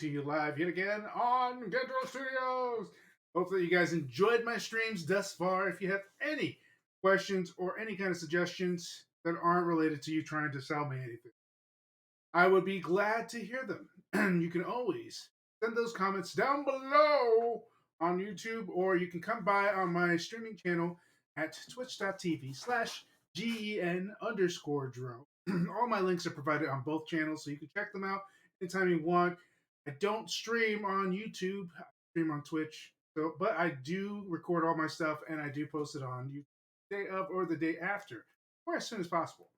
to you live yet again on Gen-Dro Studios. Hopefully, you guys enjoyed my streams thus far. If you have any questions or any kind of suggestions that aren't related to you trying to sell me anything, I would be glad to hear them. And you can always send those comments down below on YouTube, or you can come by on my streaming channel at twitch.tv/GEN_Dro. All my links are provided on both channels, so you can check them out anytime you want. I don't stream on YouTube, I stream on Twitch. But I do record all my stuff and I do post it on YouTube the day of or the day after, or as soon as possible.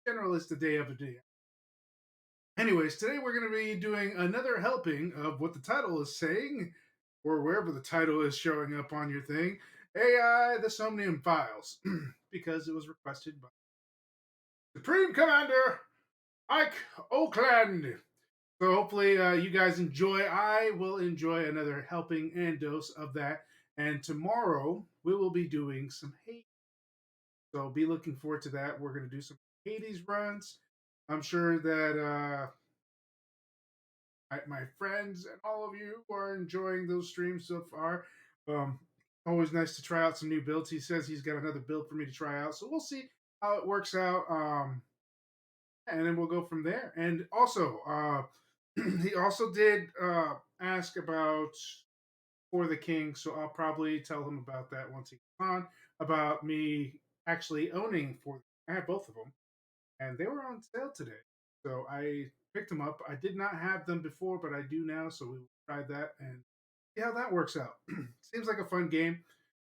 Generally, it's the day of the day. Anyways, today we're going to be doing another helping of what the title is saying, or wherever the title is showing up on your thing, AI, the Somnium Files, because it was requested by Supreme Commander Ike Oakland. So hopefully you guys enjoy. I will enjoy another helping and dose of that. And tomorrow we will be doing some Hades. So be looking forward to that. We're going to do some Hades runs. I'm sure that my friends and all of you are enjoying those streams so far. Always nice to try out some new builds. He says he's got another build for me to try out. So we'll see how it works out. And then we'll go from there. And also, he also did ask about For the King, so I'll probably tell him about that once he gets on, about me actually owning For the King. I have both of them, and they were on sale today. So I picked them up. I did not have them before, but I do now, so we will try that and see how that works out. Seems like a fun game.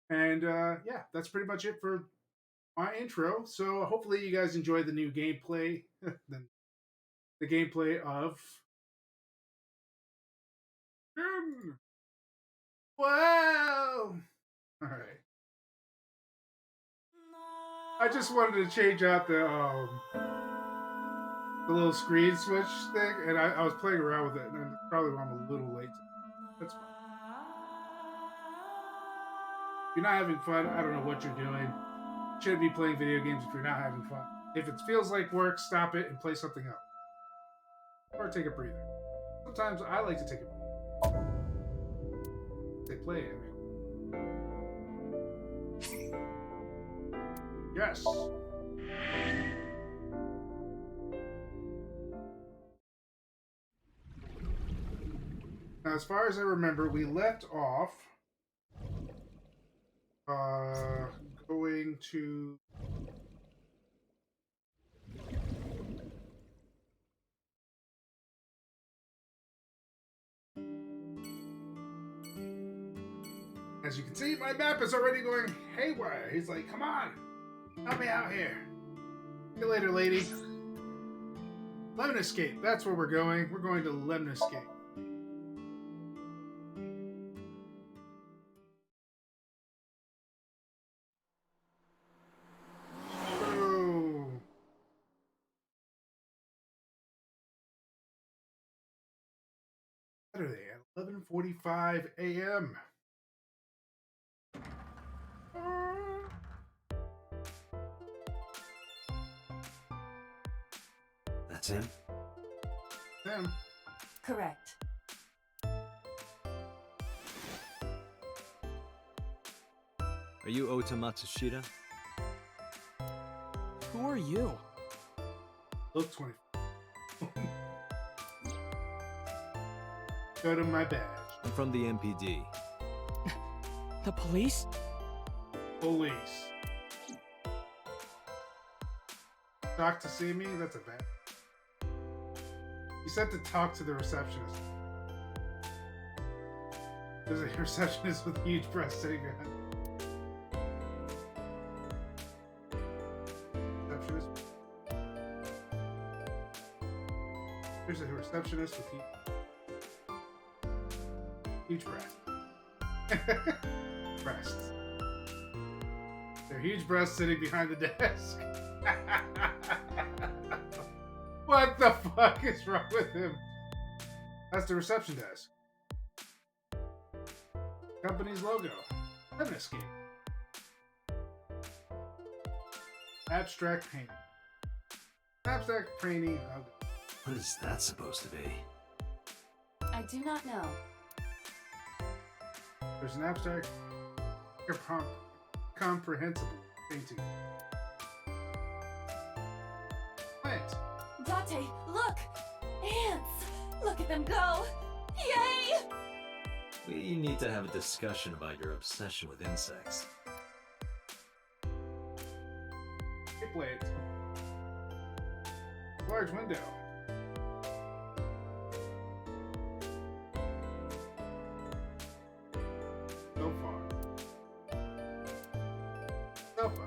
And yeah, that's pretty much it for my intro. So hopefully you guys enjoy the new gameplay. the gameplay of Wow! Alright. I just wanted to change out the little screen switch thing, and I was playing around with it, and probably why I'm a little late. That's fine. If you're not having fun, I don't know what you're doing. You shouldn't be playing video games if you're not having fun. If it feels like work, stop it and play something else. Or take a breather. Sometimes I like to take a breather. They play it. Yes. Now, as far as I remember, we left off going to as you can see, my map is already going haywire. He's like, come on, help me out here. See you later, lady. Lemon Escape, that's where we're going. We're going to Lemon Escape. Oh. Saturday at 11:45 a.m. That's him? Him. Correct. Are you Ota Matsushita? Who are you? Look 20. Go to my badge. I'm from the MPD. The police? Police. Shocked to see me? That's a bad. You said to talk to the receptionist. There's a receptionist with huge breasts sitting behind. Receptionist. There's a receptionist with huge breasts. Breasts. They're huge breasts sitting behind the desk. What the fuck is wrong with him? That's the reception desk. Company's logo. Lemon Escape. Abstract painting. Abstract painting. What is that supposed to be? I do not know. There's an abstract, comprehensible painting. Plant. Date, look! Ants! Look at them go! Yay! We need to have a discussion about your obsession with insects. Hey, plant. Large window. Sofa. Sofa.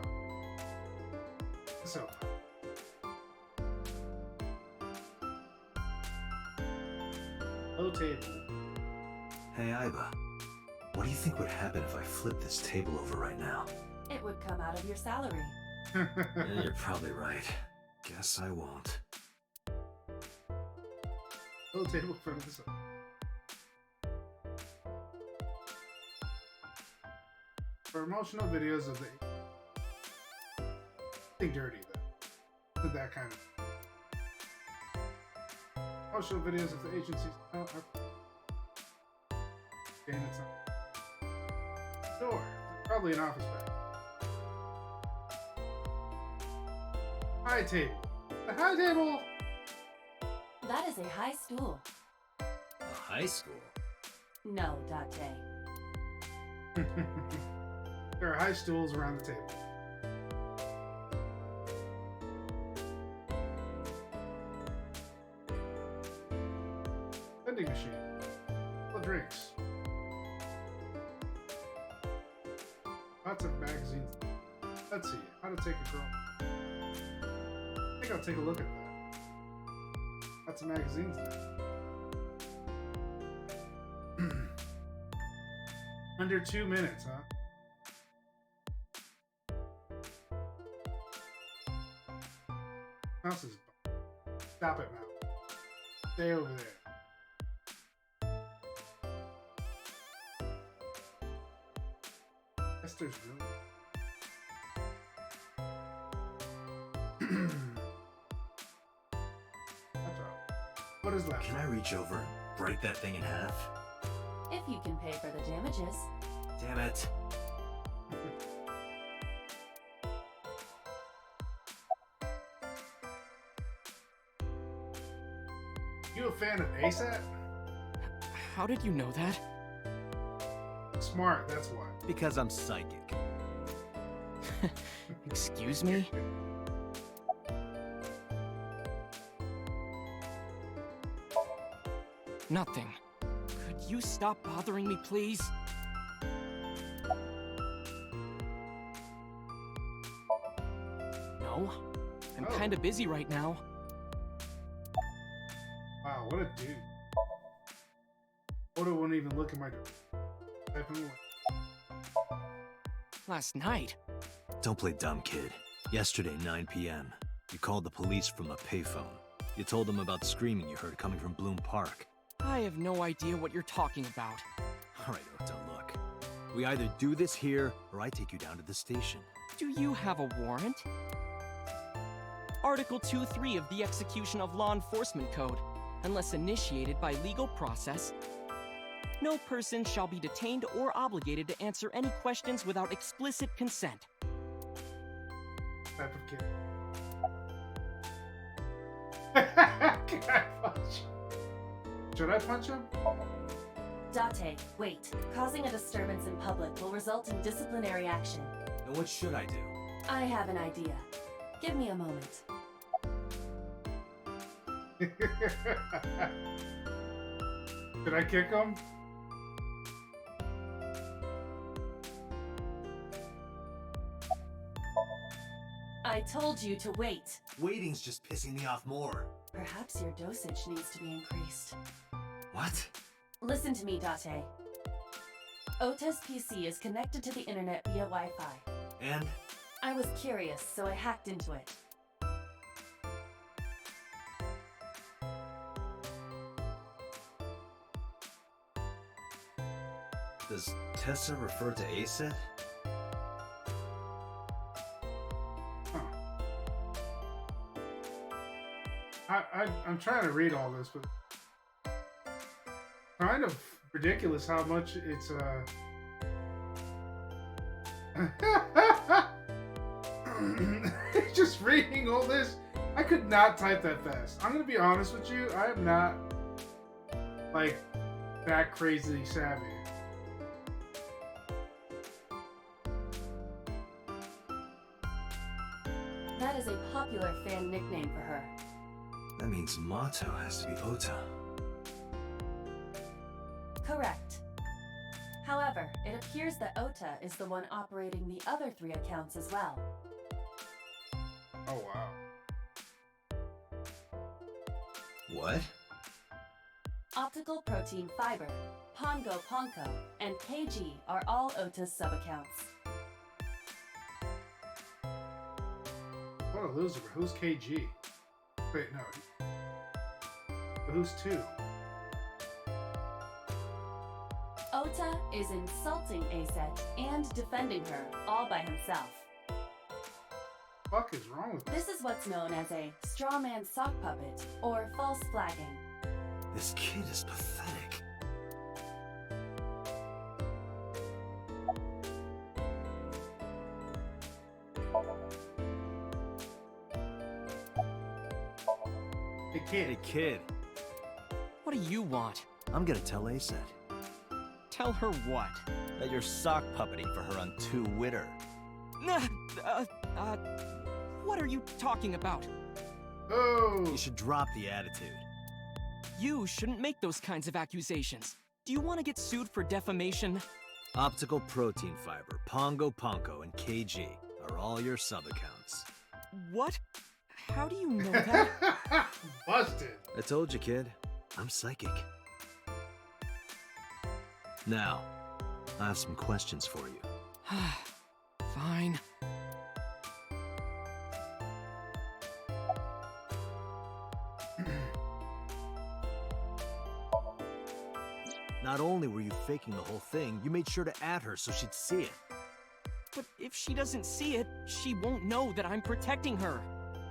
Sofa. Low table. Hey, Iba. What do you think would happen if I flip this table over right now? It would come out of your salary. Yeah, you're probably right. Guess I won't. Low table in front of the sofa. Promotional videos of the nothing dirty though. Isn't that kind of promotional videos of the agency's and it's not door. Probably an office bag. High table. The high table. That is a high stool. A high school? No, Date. There are high stools around the table. Vending machine. Full of drinks. Lots of magazines. Let's see. How to take a girl. I think I'll take a look at that. Lots of magazines there. Under 2 minutes, huh? Mouse is. Stop it, mouse. Stay over there. Esther's room. That's all. What is left? Can I reach over and break that thing in half? If you can pay for the damages. Damn it. You a fan of ASAP? How did you know that? Smart, that's why. Because I'm psychic. Excuse me? Nothing. Could you stop bothering me, please? No? I'm Oh. kinda busy right now. Wow, what a dude. Oda won't even look at my door. Type him away. Last night? Don't play dumb, kid. Yesterday, 9 p.m., you called the police from a payphone. You told them about the screaming you heard coming from Bloom Park. I have no idea what you're talking about. All right, Ota, look. We either do this here, or I take you down to the station. Do you have a warrant? Article 2.3 of the Execution of Law Enforcement Code. Unless initiated by legal process, no person shall be detained or obligated to answer any questions without explicit consent. Type of kid. Can I punch? Should I punch him? Date, wait. Causing a disturbance in public will result in disciplinary action. Then what should I do? I have an idea. Give me a moment. Did I kick him? I told you to wait. Waiting's just pissing me off more. Perhaps your dosage needs to be increased. What? Listen to me, Date. Ota's PC is connected to the internet via Wi-Fi. And? I was curious, so I hacked into it. Does Tessa refer to Aset? I'm trying to read all this, but kind of ridiculous how much it's just reading all this. I could not type that fast. I'm gonna be honest with you. I am not like that crazy savvy. That is a popular fan nickname for her. That means motto has to be Ota. Correct. However, it appears that Ota is the one operating the other 3 accounts as well. Oh wow. What? Optical Protein Fiber, Pongo Ponko, and KG are all Ota's sub-accounts. What a loser. Who's KG? Wait, no. Who's 2? Ota is insulting Aset and defending her all by himself. Fuck is wrong with this? This is what's known as a straw man sock puppet, or false flagging. This kid is pathetic. Hey kid. Hey kid, What do you want? I'm gonna tell Aset Tell her what? that you're sock puppeting for her on Twitter. What are you talking about? Oh. You should drop the attitude. You shouldn't make those kinds of accusations. Do you want to get sued for defamation? Optical Protein Fiber, Pongo Ponko, and KG are all your sub-accounts. What? How do you know that? Busted. I told you, kid. I'm psychic. Now, I have some questions for you. Fine. Not only were you faking the whole thing, you made sure to add her so she'd see it. But if she doesn't see it, she won't know that I'm protecting her.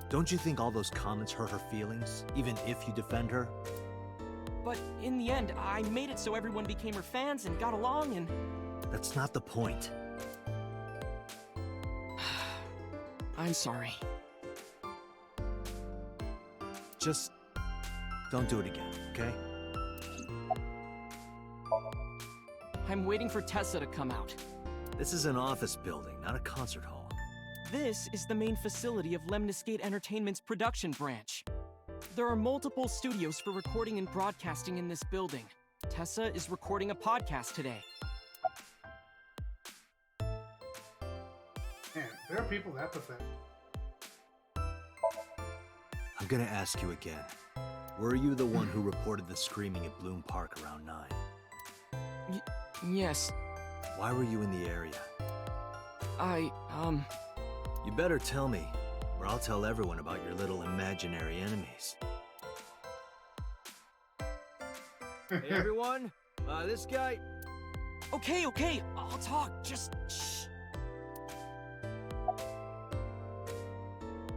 Don't you think all those comments hurt her feelings, even if you defend her? But in the end, I made it so everyone became her fans and got along and... That's not the point. I'm sorry. Just don't do it again, okay? I'm waiting for Tessa to come out. This is an office building, not a concert hall. This is the main facility of Lemniscate Entertainment's production branch. There are multiple studios for recording and broadcasting in this building. Tessa is recording a podcast today. Man, there are people that pathetic. I'm gonna ask you again. Were you the one who reported the screaming at Bloom Park around 9? Yes, Why were you in the area? You You better tell me, or I'll tell everyone about your little imaginary enemies. Hey everyone, this guy... Okay, I'll talk, just shh.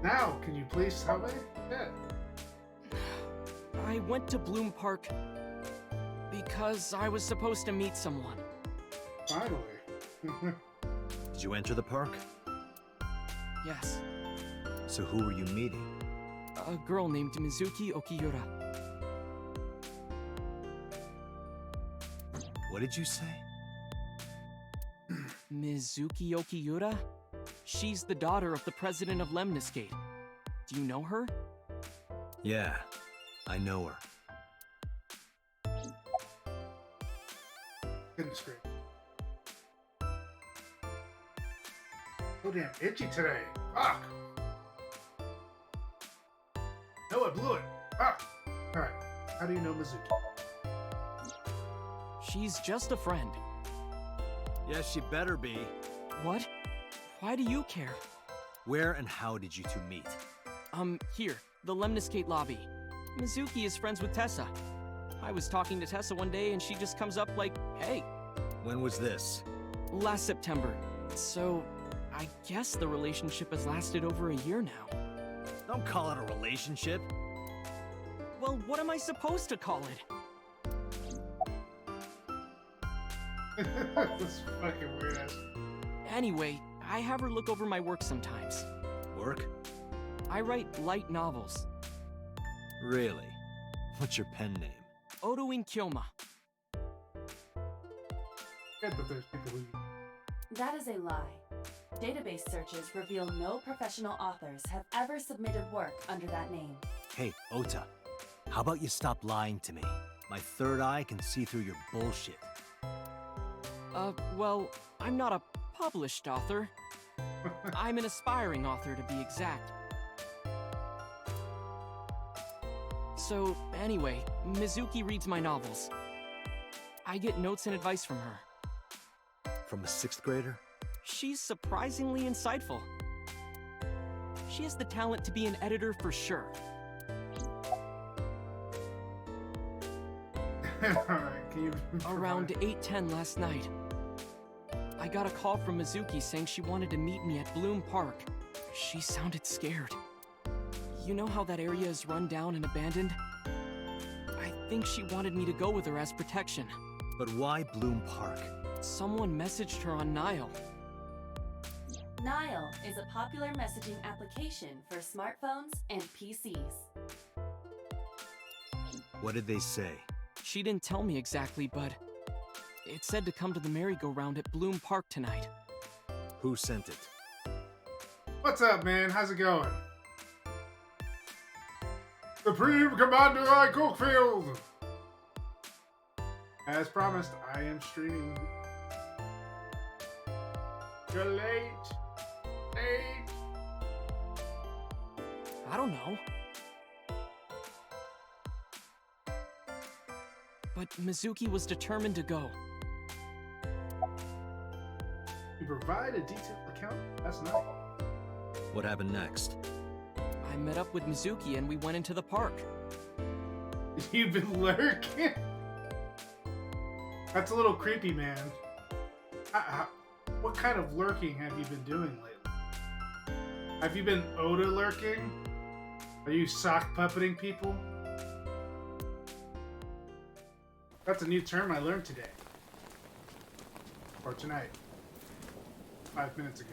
Now, can you please tell me? Yeah. I went to Bloom Park because I was supposed to meet someone. Finally. Did you enter the park? Yes, So who were you meeting? a girl named Mizuki Okiura. What did you say? Mizuki Okiura? She's the daughter of the president of Lemniscate. Do you know her? Yeah, I know her. Goodness gracious. So damn itchy today. Fuck. No, I blew it. Fuck. Alright. How do you know Mizuki? She's just a friend. Yes, she better be. What? Why do you care? Where and how did you two meet? Here, the Lemniscate lobby. Mizuki is friends with Tessa. I was talking to Tessa one day and she just comes up like, hey, When was this? last September. So, I guess the relationship has lasted over a year now. Don't call it a relationship. Well, what am I supposed to call it? This fucking weird ass. Anyway, I have her look over my work sometimes. Work? I write light novels. Really? What's your pen name? Odoin Kyoma. Good that there's people who. That is a lie. Database searches reveal no professional authors have ever submitted work under that name. Hey, Ota. How about you stop lying to me? My third eye can see through your bullshit. Well, I'm not a published author. I'm an aspiring author, to be exact. So, anyway, Mizuki reads my novels. I get notes and advice from her. From a 6th grader? She's surprisingly insightful. She has the talent to be an editor for sure. Alright, can you Around 8:10 last night, I got a call from Mizuki saying she wanted to meet me at Bloom Park. She sounded scared. You know how that area is run down and abandoned? I think she wanted me to go with her as protection. But why Bloom Park? Someone messaged her on Nile. Nile is a popular messaging application for smartphones and PCs. What did they say? She didn't tell me exactly, but it said to come to the merry-go-round at Bloom Park tonight. Who sent it? What's up, man? How's it going? Supreme Commander I Cookfield! As promised, I am streaming. You're late. Late. I don't know. But Mizuki was determined to go. You provide a detailed account last night. What happened next? I met up with Mizuki and we went into the park. You've been lurking? That's a little creepy, man. What kind of lurking have you been doing lately? Have you been Oda lurking? Are you sock puppeting people? That's a new term I learned today. Or tonight. 5 minutes ago.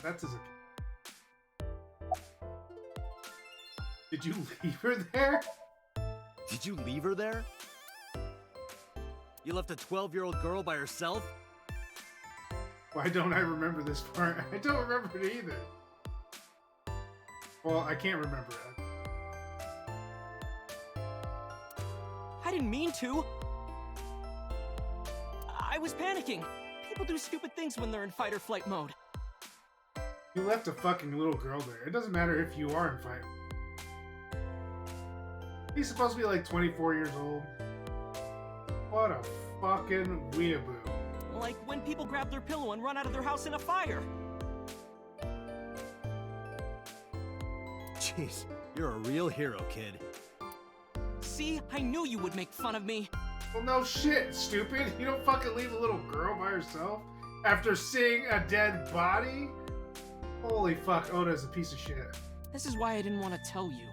That's his account. Did you leave her there? Did you leave her there? You left a 12-year-old girl by herself? Why don't I remember this part? I don't remember it either. Well, I can't remember it. I didn't mean to. I was panicking. People do stupid things when they're in fight or flight mode. You left a fucking little girl there. It doesn't matter if you are in fight. He's supposed to be like 24 years old. What a fucking weeaboo. Like when people grab their pillow and run out of their house in a fire. Jeez, you're a real hero, kid. See, I knew you would make fun of me. Well, no shit, stupid. You don't fucking leave a little girl by herself after seeing a dead body? Holy fuck, Oda's a piece of shit. This is why I didn't want to tell you.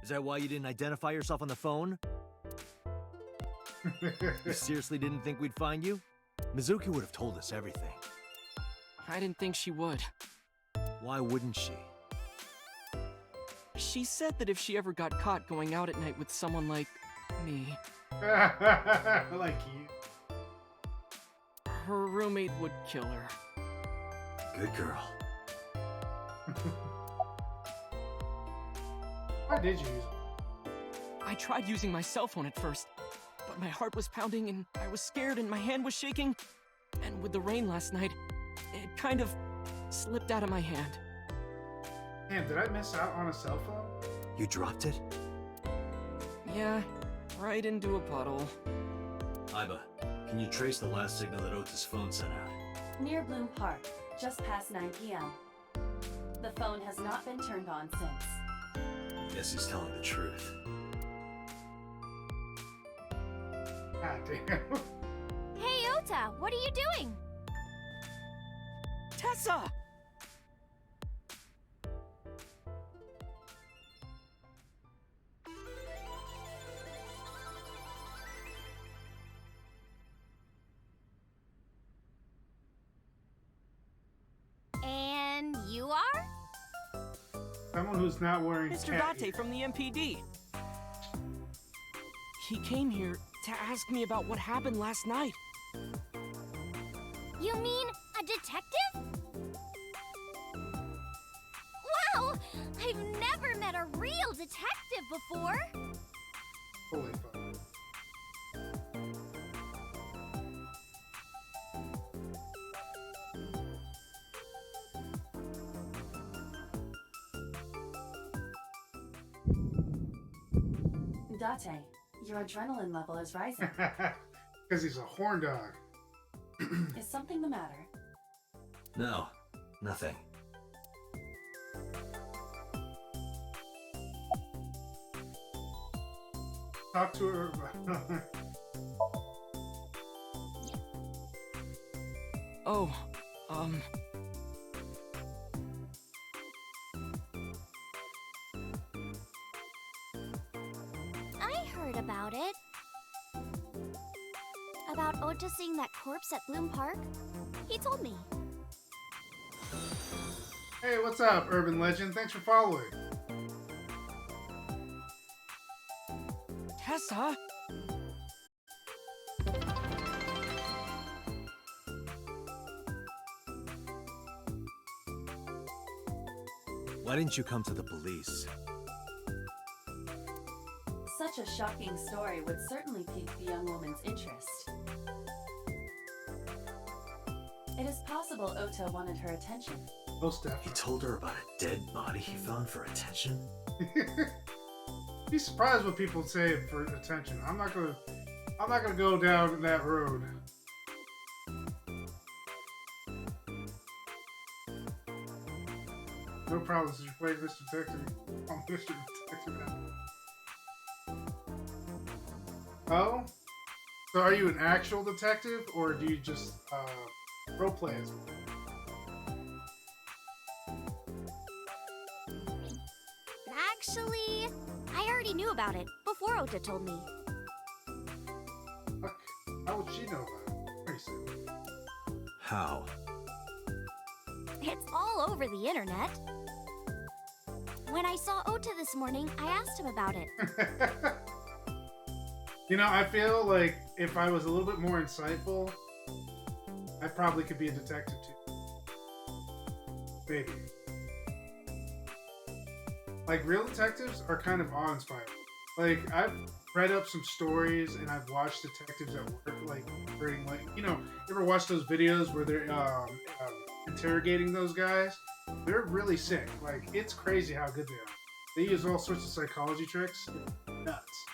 Is that why you didn't identify yourself on the phone? You seriously didn't think we'd find you? Mizuki would have told us everything. I didn't think she would. Why wouldn't she? She said that if she ever got caught going out at night with someone like me, Like you. her roommate would kill her. Good girl. Why did you use it? I tried using my cell phone at first, but my heart was pounding and I was scared and my hand was shaking. And with the rain last night, it kind of slipped out of my hand. Damn, did I miss out on a cell phone? You dropped it? Yeah, right into a puddle. Iba, can you trace the last signal that Ota's phone sent out? Near Bloom Park, just past 9 p.m. The phone has not been turned on since. Guess he's telling the truth. God damn. Hey, Ota, what What are you doing? Tessa! And you are? Someone who's not wearing Mr. cat Date ear. from the MPD. He came here to ask me about what happened last night. You mean a detective? Wow! I've never met a real detective before. Holy fuck. Date, your adrenaline level is rising. Because he's a horn dog. Is something the matter? No, nothing. Talk to her. Oh, I heard about it. About Ota seeing that corpse at Bloom Park. He told me. Hey, what's up, urban legend? Thanks for following. Tessa? Why didn't you come to the police? Such a shocking story would certainly pique the young woman's interest. It is possible Ota wanted her attention. Most He definitely. told her about a dead body he found for attention? Be surprised what people say for attention. I'm not gonna go down that road. No problem, since you played Mr. Detective. I'm Mr. Detective now. Oh? So are you an actual detective, or do you just roleplay as one? Actually, I already knew about it before Ota told me. Fuck. How would she know about it? Pretty simple. How? It's all over the internet. When I saw Ota this morning, I asked him about it. You know, I feel like if I was a little bit more insightful, I probably could be a detective too. Maybe. Like, real detectives are kind of awe-inspiring. Like, I've read up some stories and I've watched detectives at work, like, during, like, you know, you ever watch those videos where they're interrogating those guys? They're really sick. Like, it's crazy how good they are. They use all sorts of psychology tricks. It's nuts.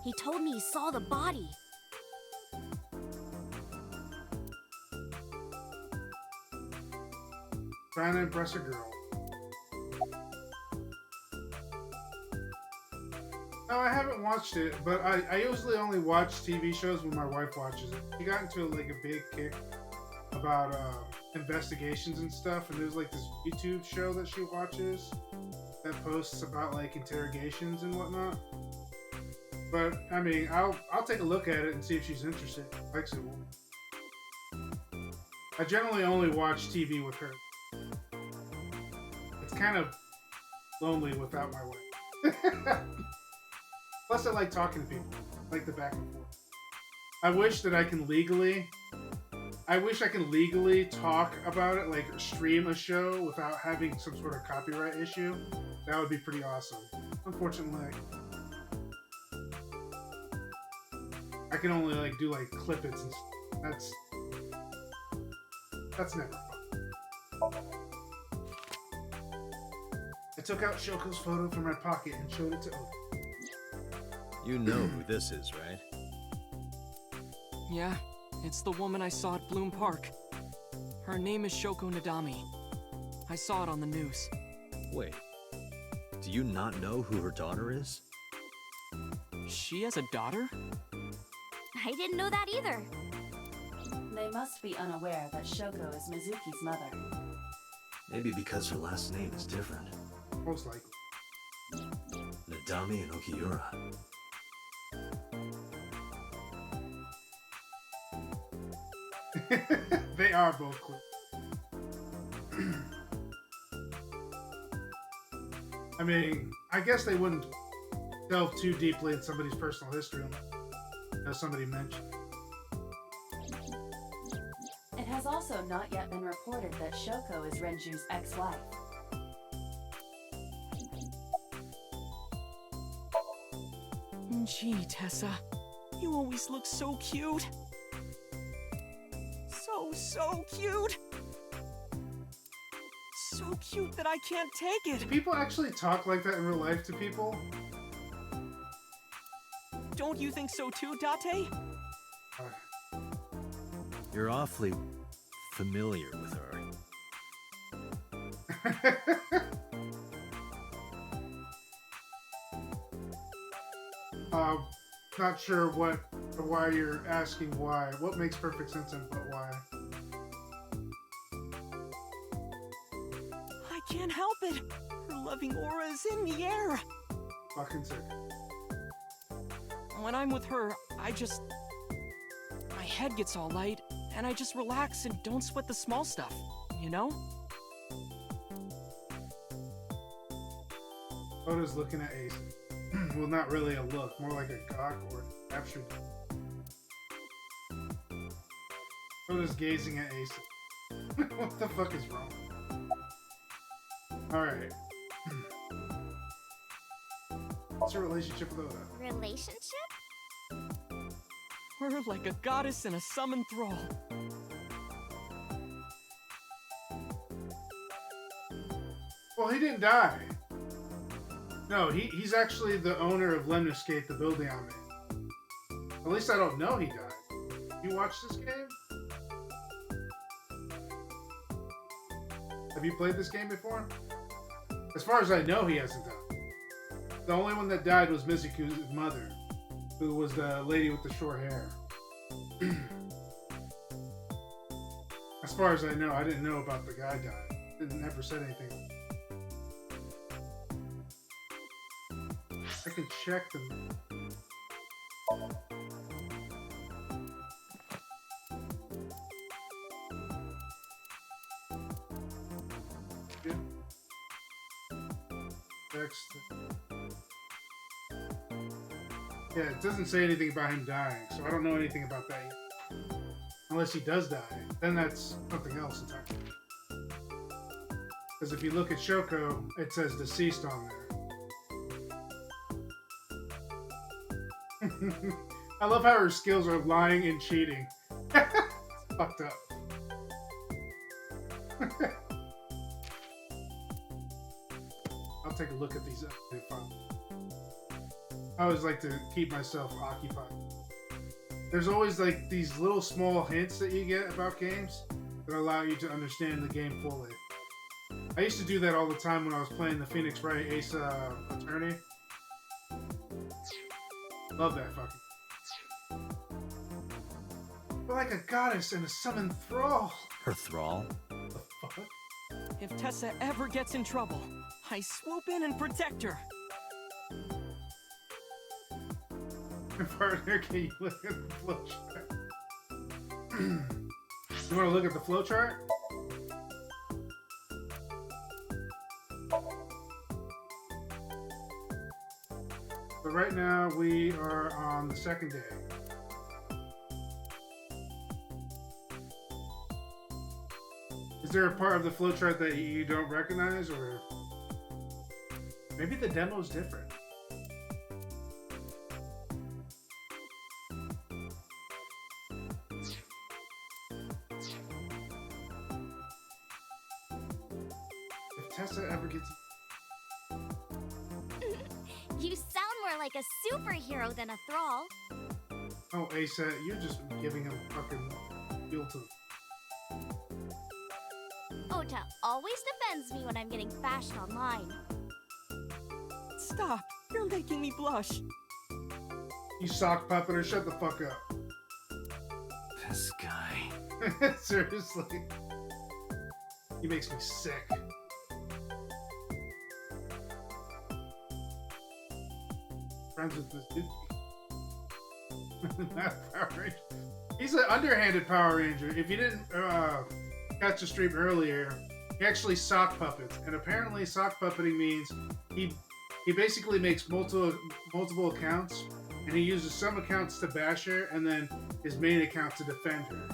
He told me he saw the body. Trying to impress a girl. No, I haven't watched it, but I usually only watch TV shows when my wife watches it. She got into like a big kick about investigations and stuff, and there's like this YouTube show that she watches that posts about like interrogations and whatnot. But I mean, I'll take a look at it and see if she's interested. Likes it. I generally only watch TV with her. It's kind of lonely without my wife. Plus, I like talking to people. I like the back and forth. I wish that I can legally talk about it, like stream a show without having some sort of copyright issue. That would be pretty awesome. Unfortunately, I can only like do like clippets and stuff. That's never fun. I took out Shoko's photo from my pocket and showed it to Oda. You know who this is, right? yeah, it's the woman I saw at Bloom Park. Her name is Shoko Nadami. I saw it on the news. Wait. Do you not know who her daughter is? She has a daughter? I didn't know that either. They must be unaware that Shoko is Mizuki's mother. Maybe because her last name is different. Most likely. Nadami and Okiura. They are both cool. I mean, I guess they wouldn't delve too deeply in somebody's personal history unless somebody mentioned it. It has also not yet been reported that Shoko is Renju's ex-wife. Gee, Tessa, you always look so cute. So cute. So cute that I can't take Do it. people actually talk like that in real life to people? Don't you think so too, Date? You're awfully familiar with her. Not sure why you're asking why. What makes perfect sense and but why? I can't help it. Her loving aura is in the air. Fucking sick. When I'm with her, my head gets all light, and I just relax and don't sweat the small stuff, you know? Oda's looking at Ace. Well, not really a look, more like a gawk or captured. Oda's gazing at Ace. What the fuck is wrong? Alright. What's your relationship with Oda? Relationship? We're like a goddess and a summoned thrall. Well, he didn't die. No, he's actually the owner of Lemniscate, the building I'm in. At least I don't know he died. You watched this game? Have you played this game before? As far as I know, he hasn't died. The only one that died was Mizuku's mother, who was the lady with the short hair. As far as I know, I didn't know about the guy dying. Didn't never said anything. I can check them. Yeah. Text. Yeah, it doesn't say anything about him dying, so I don't know anything about that yet. Unless he does die, then that's something else entirely. Because if you look at Shoko, it says deceased on there. I love how her skills are lying and cheating. It's fucked up. I'll take a look at these updated files. I always like to keep myself occupied. There's always like these little small hints that you get about games that allow you to understand the game fully. I used to do that all the time when I was playing the Phoenix Wright Ace Attorney. Love that fucking. We're like a goddess and a summoned thrall. Her thrall? What the fuck? If Tessa ever gets in trouble, I swoop in and protect her. Partner, can you look at the flowchart? You want to look at the flowchart? So right now we are on the second day. Is there a part of the flowchart that you don't recognize, or maybe the demo is different? If Tessa ever gets... You sound more like a superhero than a thrall. Oh, Asa, you're just giving him fucking fuel to... Ota always defends me when I'm getting bashed online. Stop! You're making me blush. You sock puppeter, shut the fuck up. This guy. Seriously. He makes me sick. Friends with this dude. Not Power Ranger. He's an underhanded Power Ranger. If you didn't catch the stream earlier, he actually sock puppets. And apparently sock puppeting means he basically makes multiple accounts, and he uses some accounts to bash her, and then his main account to defend her.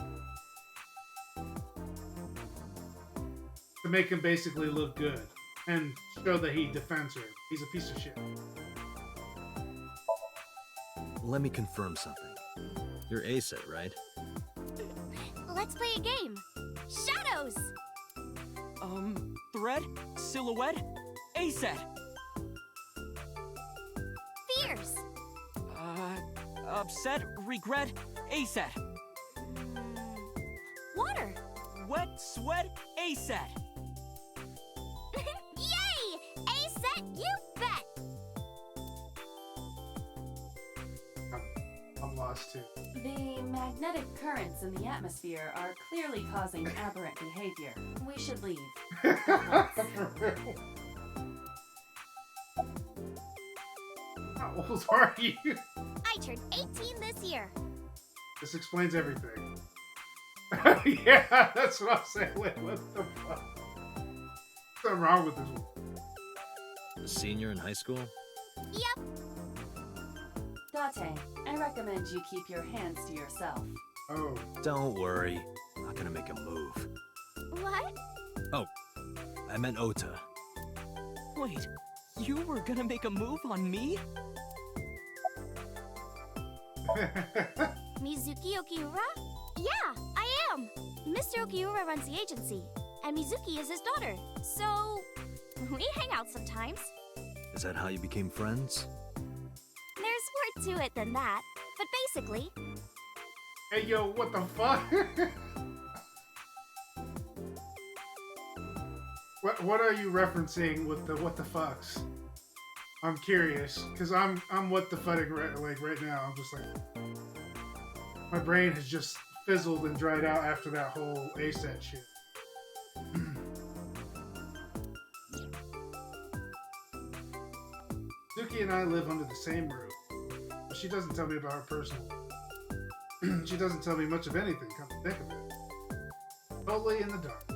To make him basically look good and show that he defends her. He's a piece of shit. Let me confirm something. You're ASET, right? Let's play a game. Shadows! Thread? Silhouette? ASET! Fears! Upset? Regret? ASET! Water! Wet? Sweat? ASET! Yay! A-set, you bet! I'm lost too. The magnetic currents in the atmosphere are clearly causing aberrant behavior. We should leave. For real. How old are you? I turned 18 this year. This explains everything. Yeah, that's what I'm saying. Wait, what the fuck? Something wrong with this one. A senior in high school? Yep. Date, I recommend you keep your hands to yourself. Oh. Don't worry. I'm not gonna make a move. What? Oh, I meant Ota. Wait, you were gonna make a move on me? Mizuki Okiura? Yeah, I am. Mr. Okiura runs the agency, and Mizuki is his daughter. So, we hang out sometimes. Is that how you became friends? There's more to it than that, but basically, Hey, yo, what the fuck? What are you referencing with the what the fucks? I'm curious, cause I'm what the fucking right now. I'm just like, my brain has just fizzled and dried out after that whole ASET shit. Suki and I live under the same roof, but she doesn't tell me about her personal life. She doesn't tell me much of anything, come to think of it. Totally in the dark.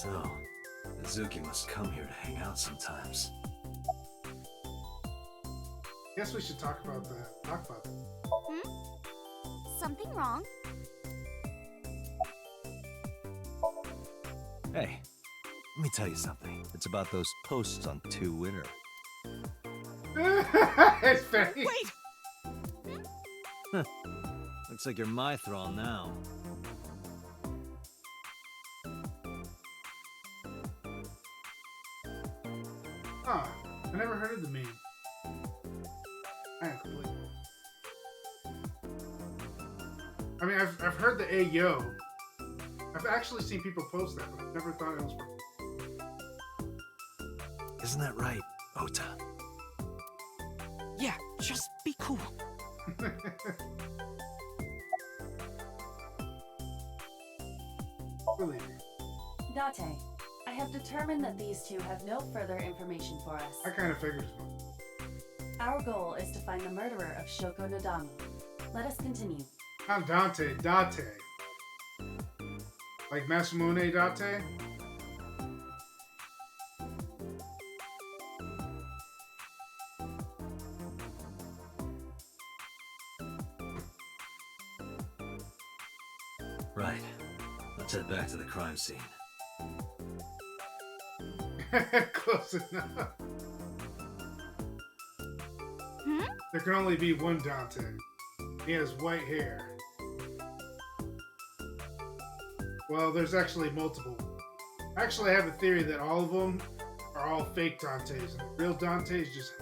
So, Mizuki must come here to hang out sometimes. Guess we should talk about that. something wrong? Hey, let me tell you something. It's about those posts on Twitter. It's fake. Wait! Looks like you're my thrall now. Huh. I never heard of the meme. I am complete. I mean, I've heard the Ayo. I've actually seen people post that, but I've never thought it was. Isn't that right, Ota? Yeah, just be cool. Believe me. Date, I have determined that these two have no further information for us. I kind of figured as much. Our goal is to find the murderer of Shoko Nodami. Let us continue. Not Dante, Date. Like Masamune Date? Right. Let's head back to the crime scene. Close enough. Hmm? There can only be one Dante. He has white hair. Well, there's actually multiple. Actually, I have a theory that all of them are all fake Dantes, and the real Dante is just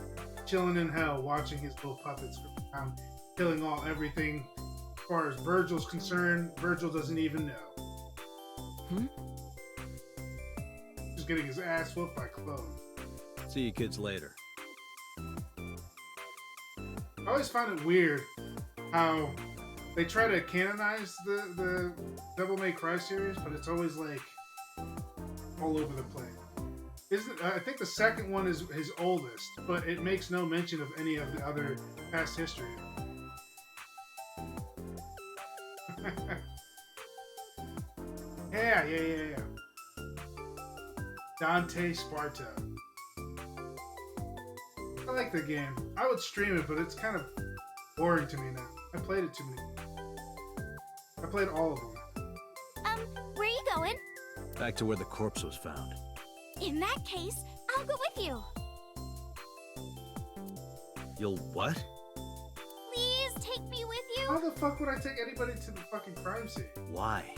chilling in hell, watching his little puppets go around, killing everything. As far as Virgil's concerned, Virgil doesn't even know. Hmm? Just getting his ass whooped by Chloe. See you kids later. always found it weird how they try to canonize the Devil May Cry series, but it's always like all over the place. I think the second one is his oldest, but it makes no mention of any of the other past history. Yeah. Dante Sparta. I like the game. I would stream it, but it's kind of boring to me now. I played it too many. I played all of them. Where are you going? Back to where the corpse was found. In that case, I'll go with you. You'll what? Please take me with you. How the fuck would I take anybody to the fucking crime scene? Why?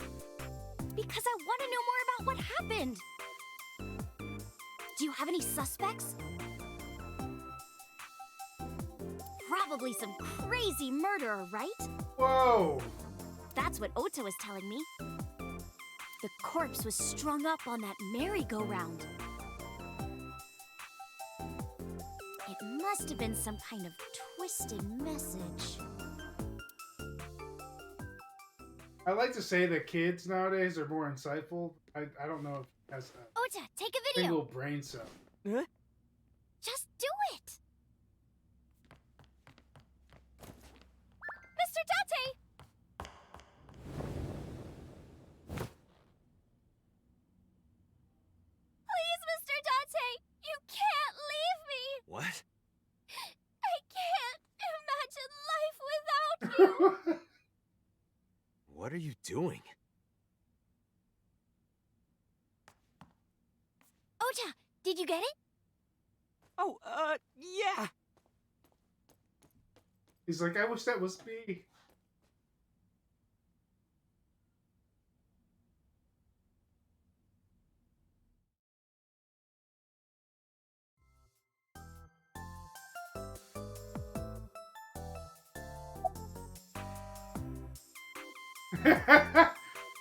Because I want to know more about what happened. Do you have any suspects? Probably some crazy murderer, right? Whoa! That's what Ota was telling me. The corpse was strung up on that merry-go-round. It must have been some kind of twisted message. I like to say that kids nowadays are more insightful. I don't know if it has a Ota, take a video. single brain cell. Huh? Just do it. Mr. Date! Please, Mr. Date, you can't leave me. What? I can't imagine life without you. What are you doing? Ota, did you get it? Oh, yeah. He's like, I wish that was me.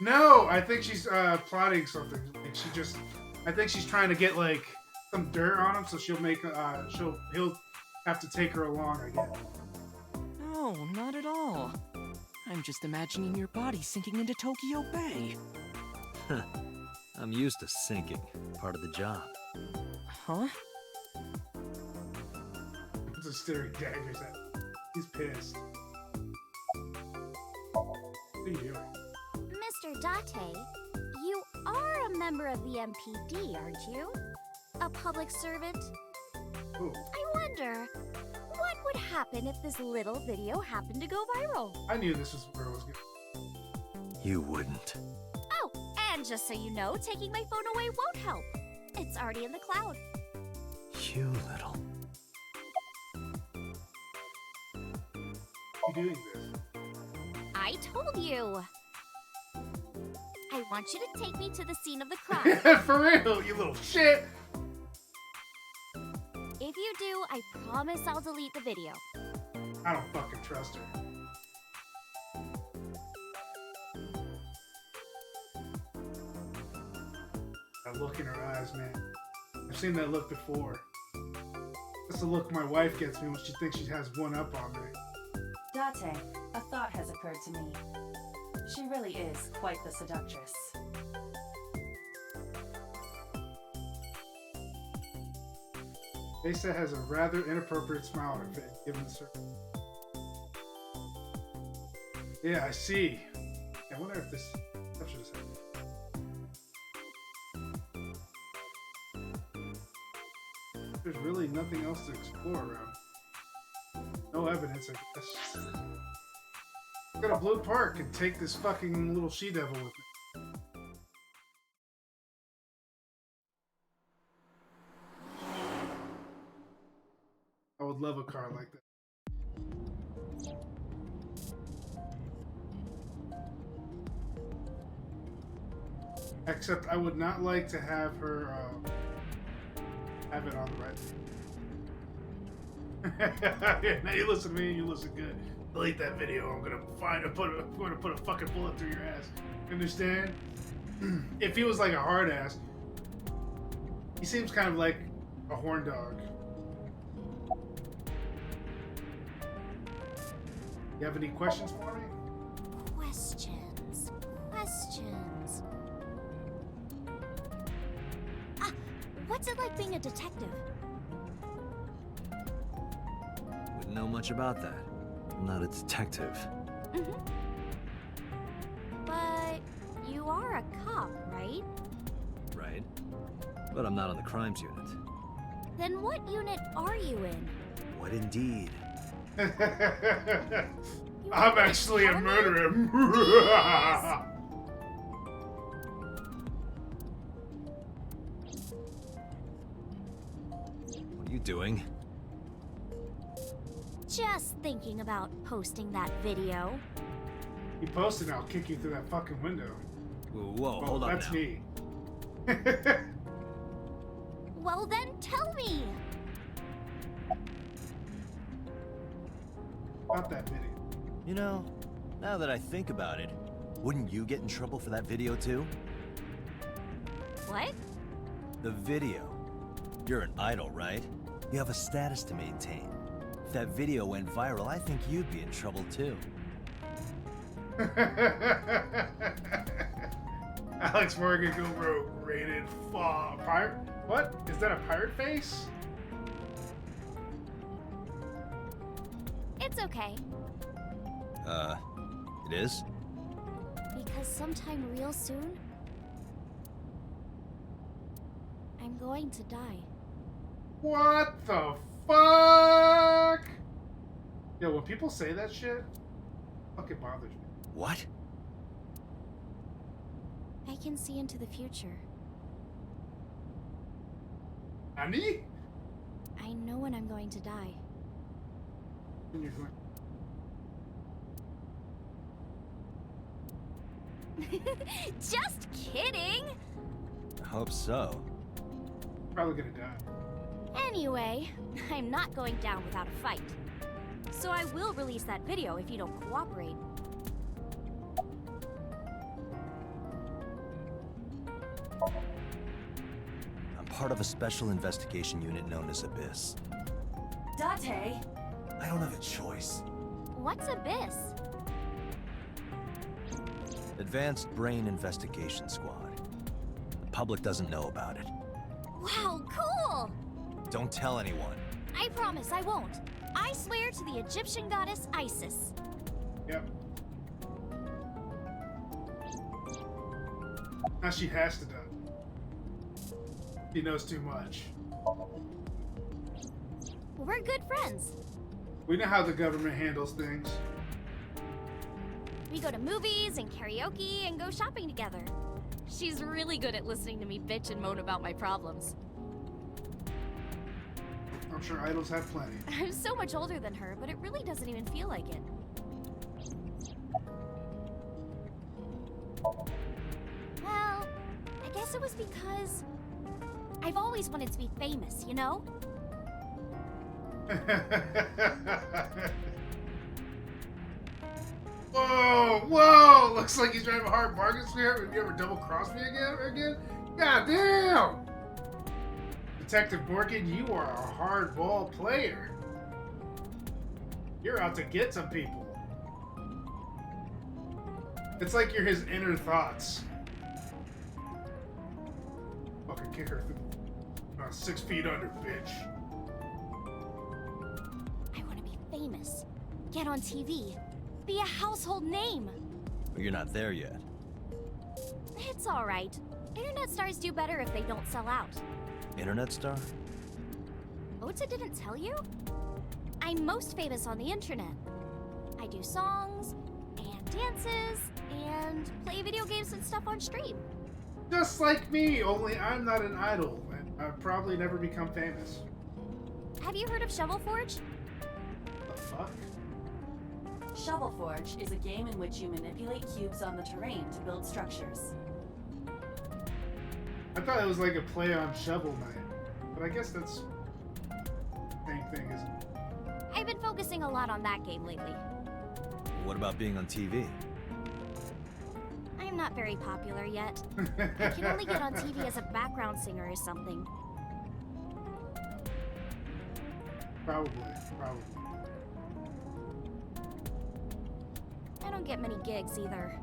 No, I think she's plotting something. Like I think she's trying to get like some dirt on him, so he'll have to take her along. I guess. No, not at all. I'm just imagining your body sinking into Tokyo Bay. I'm used to sinking. Part of the job. Huh? Just staring daggers at him. He's pissed. What are you doing? Mr. Date, you are a member of the MPD, aren't you? A public servant? Ooh. I wonder, what would happen if this little video happened to go viral? I knew this was where it was going. You wouldn't. Oh, and just so you know, taking my phone away won't help. It's already in the cloud. You little... You doing this? I told you. I want you to take me to the scene of the crime. For real, you little shit! If you do, I promise I'll delete the video. I don't fucking trust her. That look in her eyes, man. I've seen that look before. That's the look my wife gets me when she thinks she has one up on me. Date, a thought has occurred to me. She really is quite the seductress. Asa has a rather inappropriate smile on her face, given the circle. Yeah, I see. I wonder if this should have happened. There's really nothing else to explore around. No evidence, I guess. Go to Blue Park and take this fucking little she-devil with me. I would love a car like that. Except I would not like to have her have it on the right. Now you listen to me and you listen good. Delete that video. I'm gonna put a fucking bullet through your ass. Understand? If he was like a hard ass, he seems kind of like a horn dog. You have any questions for me? Questions. Questions. Ah, what's it like being a detective? Wouldn't know much about that. I'm not a detective. Mm-hmm. But you are a cop, right? Right? But I'm not on the crimes unit. Then what unit are you in? What indeed? You I'm wanna actually a tell me? murderer. What are you doing? Just thinking about posting that video. You posted, I'll kick you through that fucking window. Whoa, Oh, hold up that's now. me. Well then, tell me! About that video. You know, now that I think about it, wouldn't you get in trouble for that video too? What? The video. You're an idol, right? You have a status to maintain. If that video went viral, I think you'd be in trouble too. Alex Morgan Gilbert rated pirate. What? Is that a pirate face? It's okay. It is? Because sometime real soon, I'm going to die. What the fuck? Yo, when people say that shit, fucking bothers me. What? I can see into the future. Nani? I know when I'm going to die. When you're going- Just kidding! I hope so. Probably gonna die. Anyway, I'm not going down without a fight. So I will release that video if you don't cooperate. I'm part of a special investigation unit known as Abyss. Date, I don't have a choice. What's Abyss? Advanced Brain Investigation Squad. The public doesn't know about it. Wow, cool! Don't tell anyone. I promise I won't. I swear to the Egyptian goddess Isis. Yep. Now she has to die. She knows too much. We're good friends. We know how the government handles things. We go to movies and karaoke and go shopping together. She's really good at listening to me bitch and moan about my problems. I'm sure idols have plenty. I'm so much older than her, but it really doesn't even feel like it. Well, I guess it was because I've always wanted to be famous, you know? Whoa, whoa! Looks like he's trying to hard bargains here. Have you ever double crossed me again? God damn! Detective Morgan, you are a hardball player. You're out to get some people. It's like you're his inner thoughts. Fucking kick her through 6 feet under, bitch. I want to be famous, get on TV, be a household name. But you're not there yet. It's alright. Internet stars do better if they don't sell out. Internet star? Ota didn't tell you? I'm most famous on the internet. I do songs, and dances, and play video games and stuff on stream. Just like me, only I'm not an idol, and I'd probably never become famous. Have you heard of Shovel Forge? The fuck? Shovel Forge is a game in which you manipulate cubes on the terrain to build structures. I thought it was like a play on Shovel Knight, but I guess that's the same thing, isn't it? I've been focusing a lot on that game lately. What about being on TV? I'm not very popular yet. I can only get on TV as a background singer or something. Probably. I don't get many gigs either.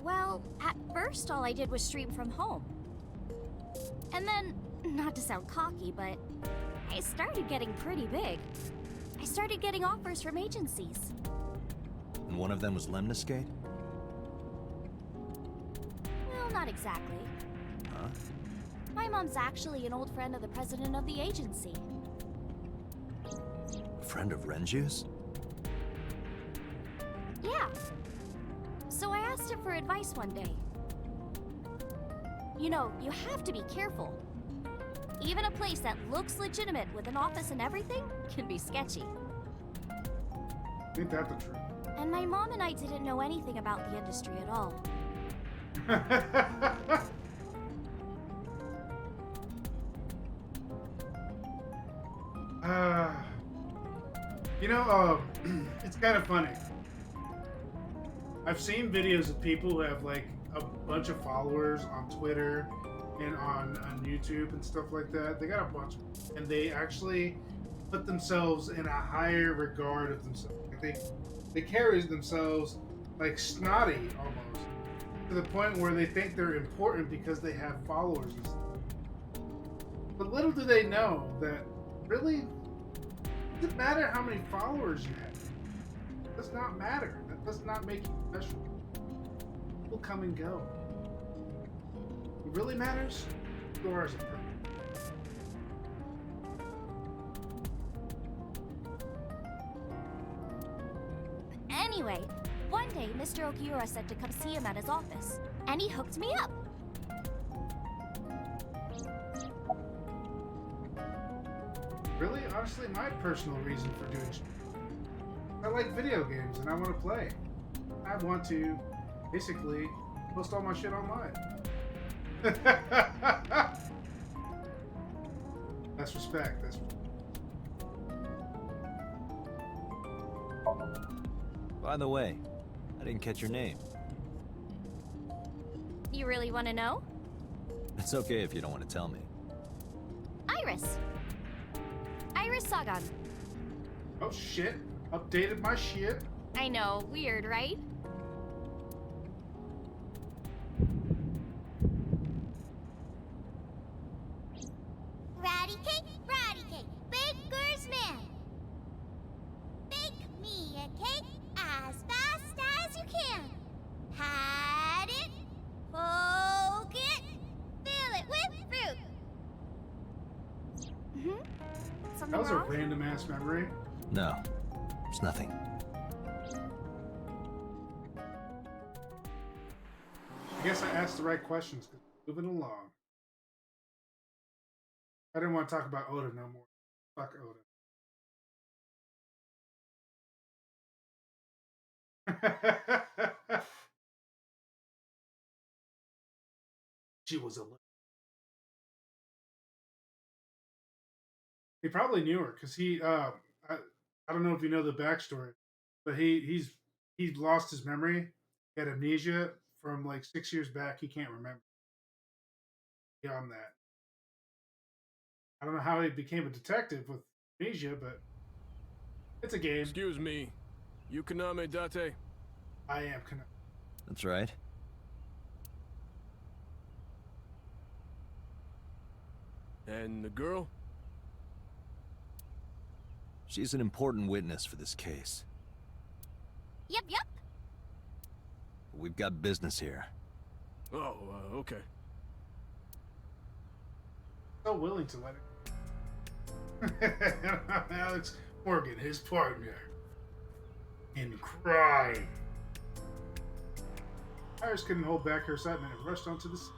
Well, at first all I did was stream from home. And then, not to sound cocky, but I started getting pretty big. I started getting offers from agencies. And one of them was Lemniscate? Well, not exactly. Huh? My mom's actually an old friend of the president of the agency. A friend of Renju's? Yeah. So I asked him for advice one day. You know, you have to be careful. Even a place that looks legitimate with an office and everything can be sketchy. Ain't that the truth? And my mom and I didn't know anything about the industry at all. It's kind of funny. I've seen videos of people who have like a bunch of followers on Twitter and on YouTube and stuff like that. They got a bunch, and they actually put themselves in a higher regard of themselves. Like they carry themselves like snotty almost, to the point where they think they're important because they have followers and stuff. But little do they know that really it doesn't matter how many followers you have. It does not matter. That does not make you special. People come and go. What really matters? You are as a person. Anyway, one day Mr. Okiura said to come see him at his office, and he hooked me up. Really, honestly, my personal reason for doing I like video games and I want to play. I want to basically post all my shit online. That's respect. That's By the way, I didn't catch your name. You really want to know? It's okay if you don't want to tell me. Iris. Iris Sagan. oh shit! Updated my shit. I know, weird, right? Ratty cake, baker's man. Bake me a cake as fast as you can. Pat it, poke it, fill it with fruit. Something That was a wrong? random ass memory. No, it's nothing. I guess I asked the right questions. Moving along. I didn't want to talk about Oda no more. Fuck Oda. She was a. He probably knew her because I don't know if you know the backstory, but he lost his memory. He had amnesia from like 6 years back. He can't remember beyond that. I don't know how he became a detective with amnesia, but it's a game. Excuse me, you Kaname Date? I am connected. That's right. And the girl? She's an important witness for this case. Yep. We've got business here. Oh, okay. So willing to let it. Alex Morgan, his partner in crime. Iris couldn't hold back her excitement and rushed onto the scene.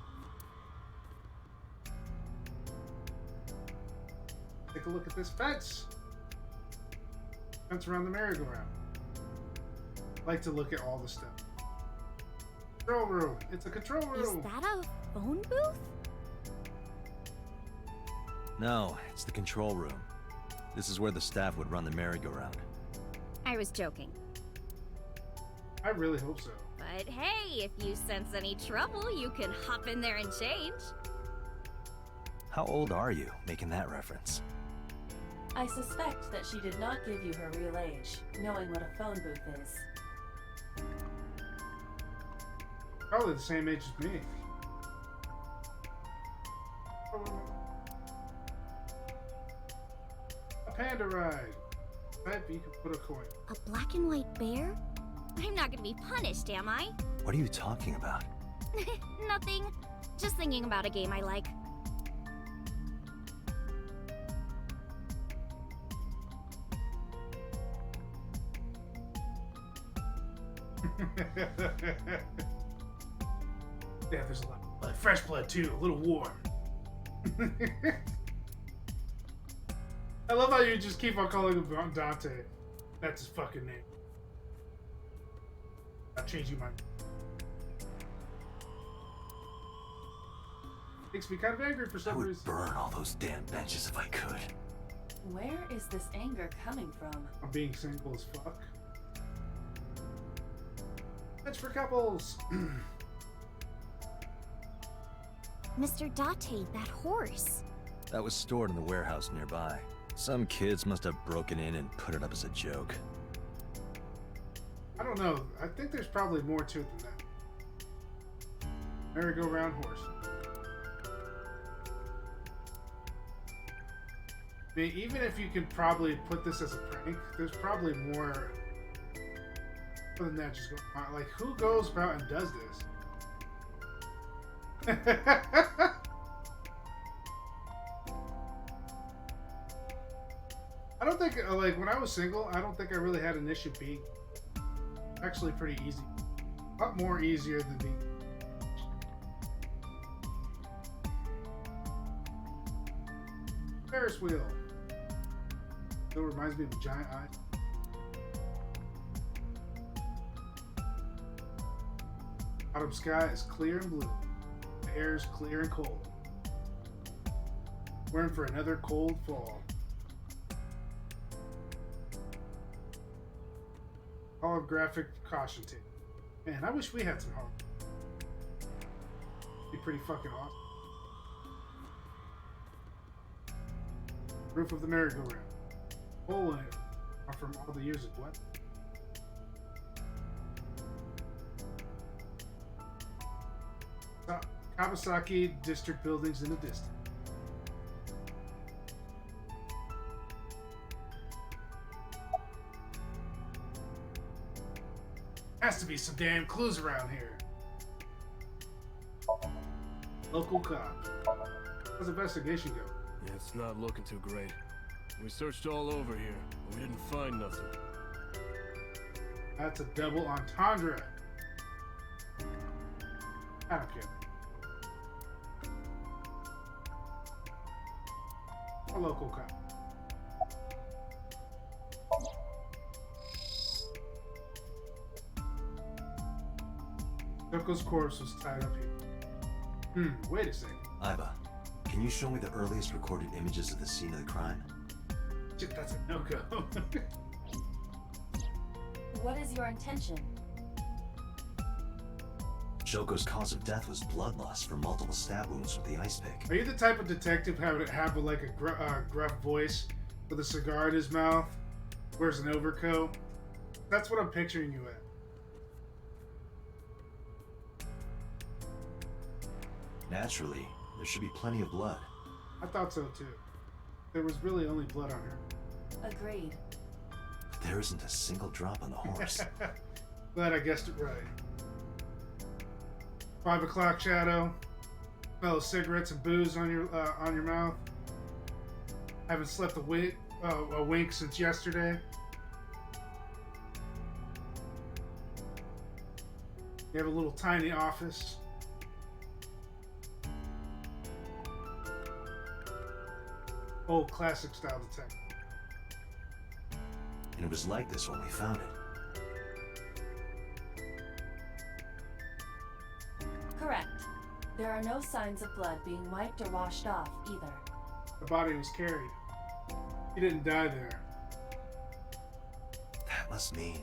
Take a look at this fence. Fence around the merry-go-round. Like to look at all the stuff. Control room. It's a control room. Is that a phone booth? No, it's the control room. This is where the staff would run the merry-go-round. I was joking. I really hope so. But hey, if you sense any trouble, you can hop in there and change. How old are you, making that reference? I suspect that she did not give you her real age, knowing what a phone booth is. Probably the same age as me. A panda ride. Type you can put a coin. A black and white bear? I'm not gonna be punished, am I? What are you talking about? Nothing. Just thinking about a game I like. Yeah, there's a lot of blood. Fresh blood too, a little warm. I love how you just keep on calling him Dante. That's his fucking name. I'll change you my. Makes me kind of angry for I some would reason. burn all those damn benches if I could. Where is this anger coming from? I'm being single as fuck. That's for couples. Mr. Date, that horse. That was stored in the warehouse nearby. Some kids must have broken in and put it up as a joke. I don't know. I think there's probably more to it than that. Merry-go-round horse. I mean, even if you can probably put this as a prank, there's probably more than that just going on. Like, who goes about and does this? I don't think, like, when I was single, I don't think I really had an issue being actually pretty easy. A lot more easier than being. Ferris wheel. Still reminds me of a giant eye. Autumn sky is clear and blue. The air is clear and cold. We're in for another cold fall. Holographic caution tape. Man, I wish we had some hologram. Be pretty fucking awesome. Roof of the merry-go-round. Hole in it. From all the years of what? Kawasaki district buildings in the distance. Has to be some damn clues around here. Local cop. How's the investigation go? Yeah, it's not looking too great. We searched all over here, but we didn't find nothing. That's a double entendre. I don't care. A local cop. Yoko's corpse was tied up here. Wait a second. Iba, can you show me the earliest recorded images of the scene of the crime? Shit, that's a no-go. What is your intention? Shoko's cause of death was blood loss from multiple stab wounds from the ice pick. Are you the type of detective who would have like a gruff voice with a cigar in his mouth, wears an overcoat? That's what I'm picturing you at. Naturally, there should be plenty of blood. I thought so too. There was really only blood on her. Agreed. But there isn't a single drop on the horse. Glad I guessed it right. 5 o'clock shadow. Smell of cigarettes and booze on your mouth. Haven't slept a wink since yesterday. You have a little tiny office. Old classic style detective. And it was like this when we found it. Correct. There are no signs of blood being wiped or washed off either. The body was carried. He didn't die there. That must mean...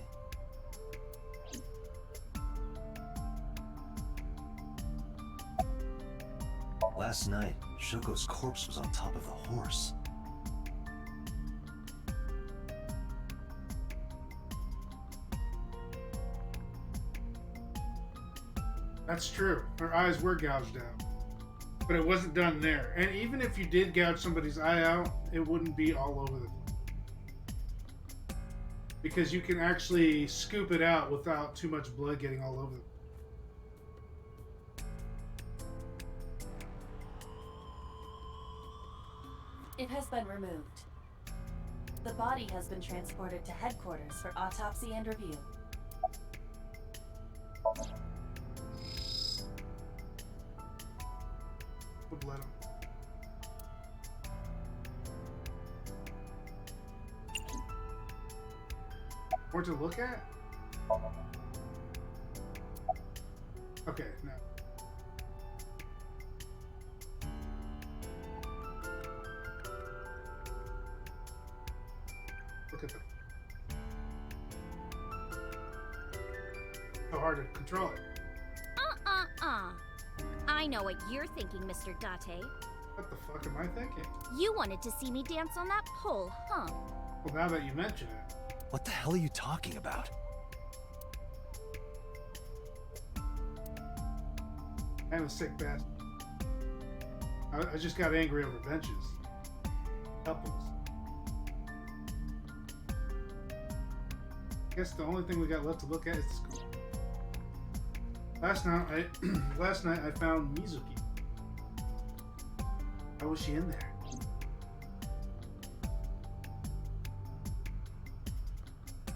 Last night, Shoko's corpse was on top of the horse. That's true. Her eyes were gouged out. But it wasn't done there. And even if you did gouge somebody's eye out, it wouldn't be all over the place. Because you can actually scoop it out without too much blood getting all over the It has been removed. The body has been transported to headquarters for autopsy and review. We'll let 'em. More to look at? Okay, no. Look at them. So hard to control it. I know what you're thinking, Mr. Date. What the fuck am I thinking? You wanted to see me dance on that pole, huh? Well, now that you mention it. What the hell are you talking about? I'm a sick bastard. I just got angry over benches. Couples. I guess the only thing we got left to look at is the school. Last night I found Mizuki. How was she in there?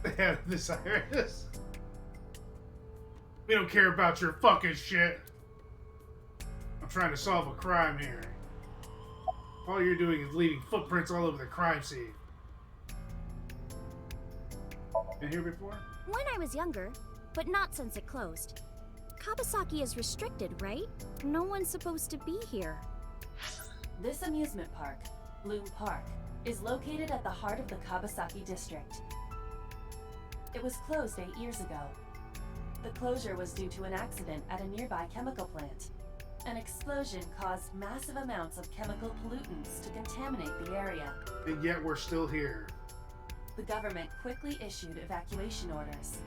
They had this iris. We don't care about your fucking shit. I'm trying to solve a crime here. All you're doing is leaving footprints all over the crime scene. Been here before? When I was younger, but not since it closed. Kabasaki is restricted, right? No one's supposed to be here. This amusement park, Bloom Park, is located at the heart of the Kabasaki district. It was closed 8 years ago. The closure was due to an accident at a nearby chemical plant. An explosion caused massive amounts of chemical pollutants to contaminate the area. And yet we're still here. The government quickly issued evacuation orders.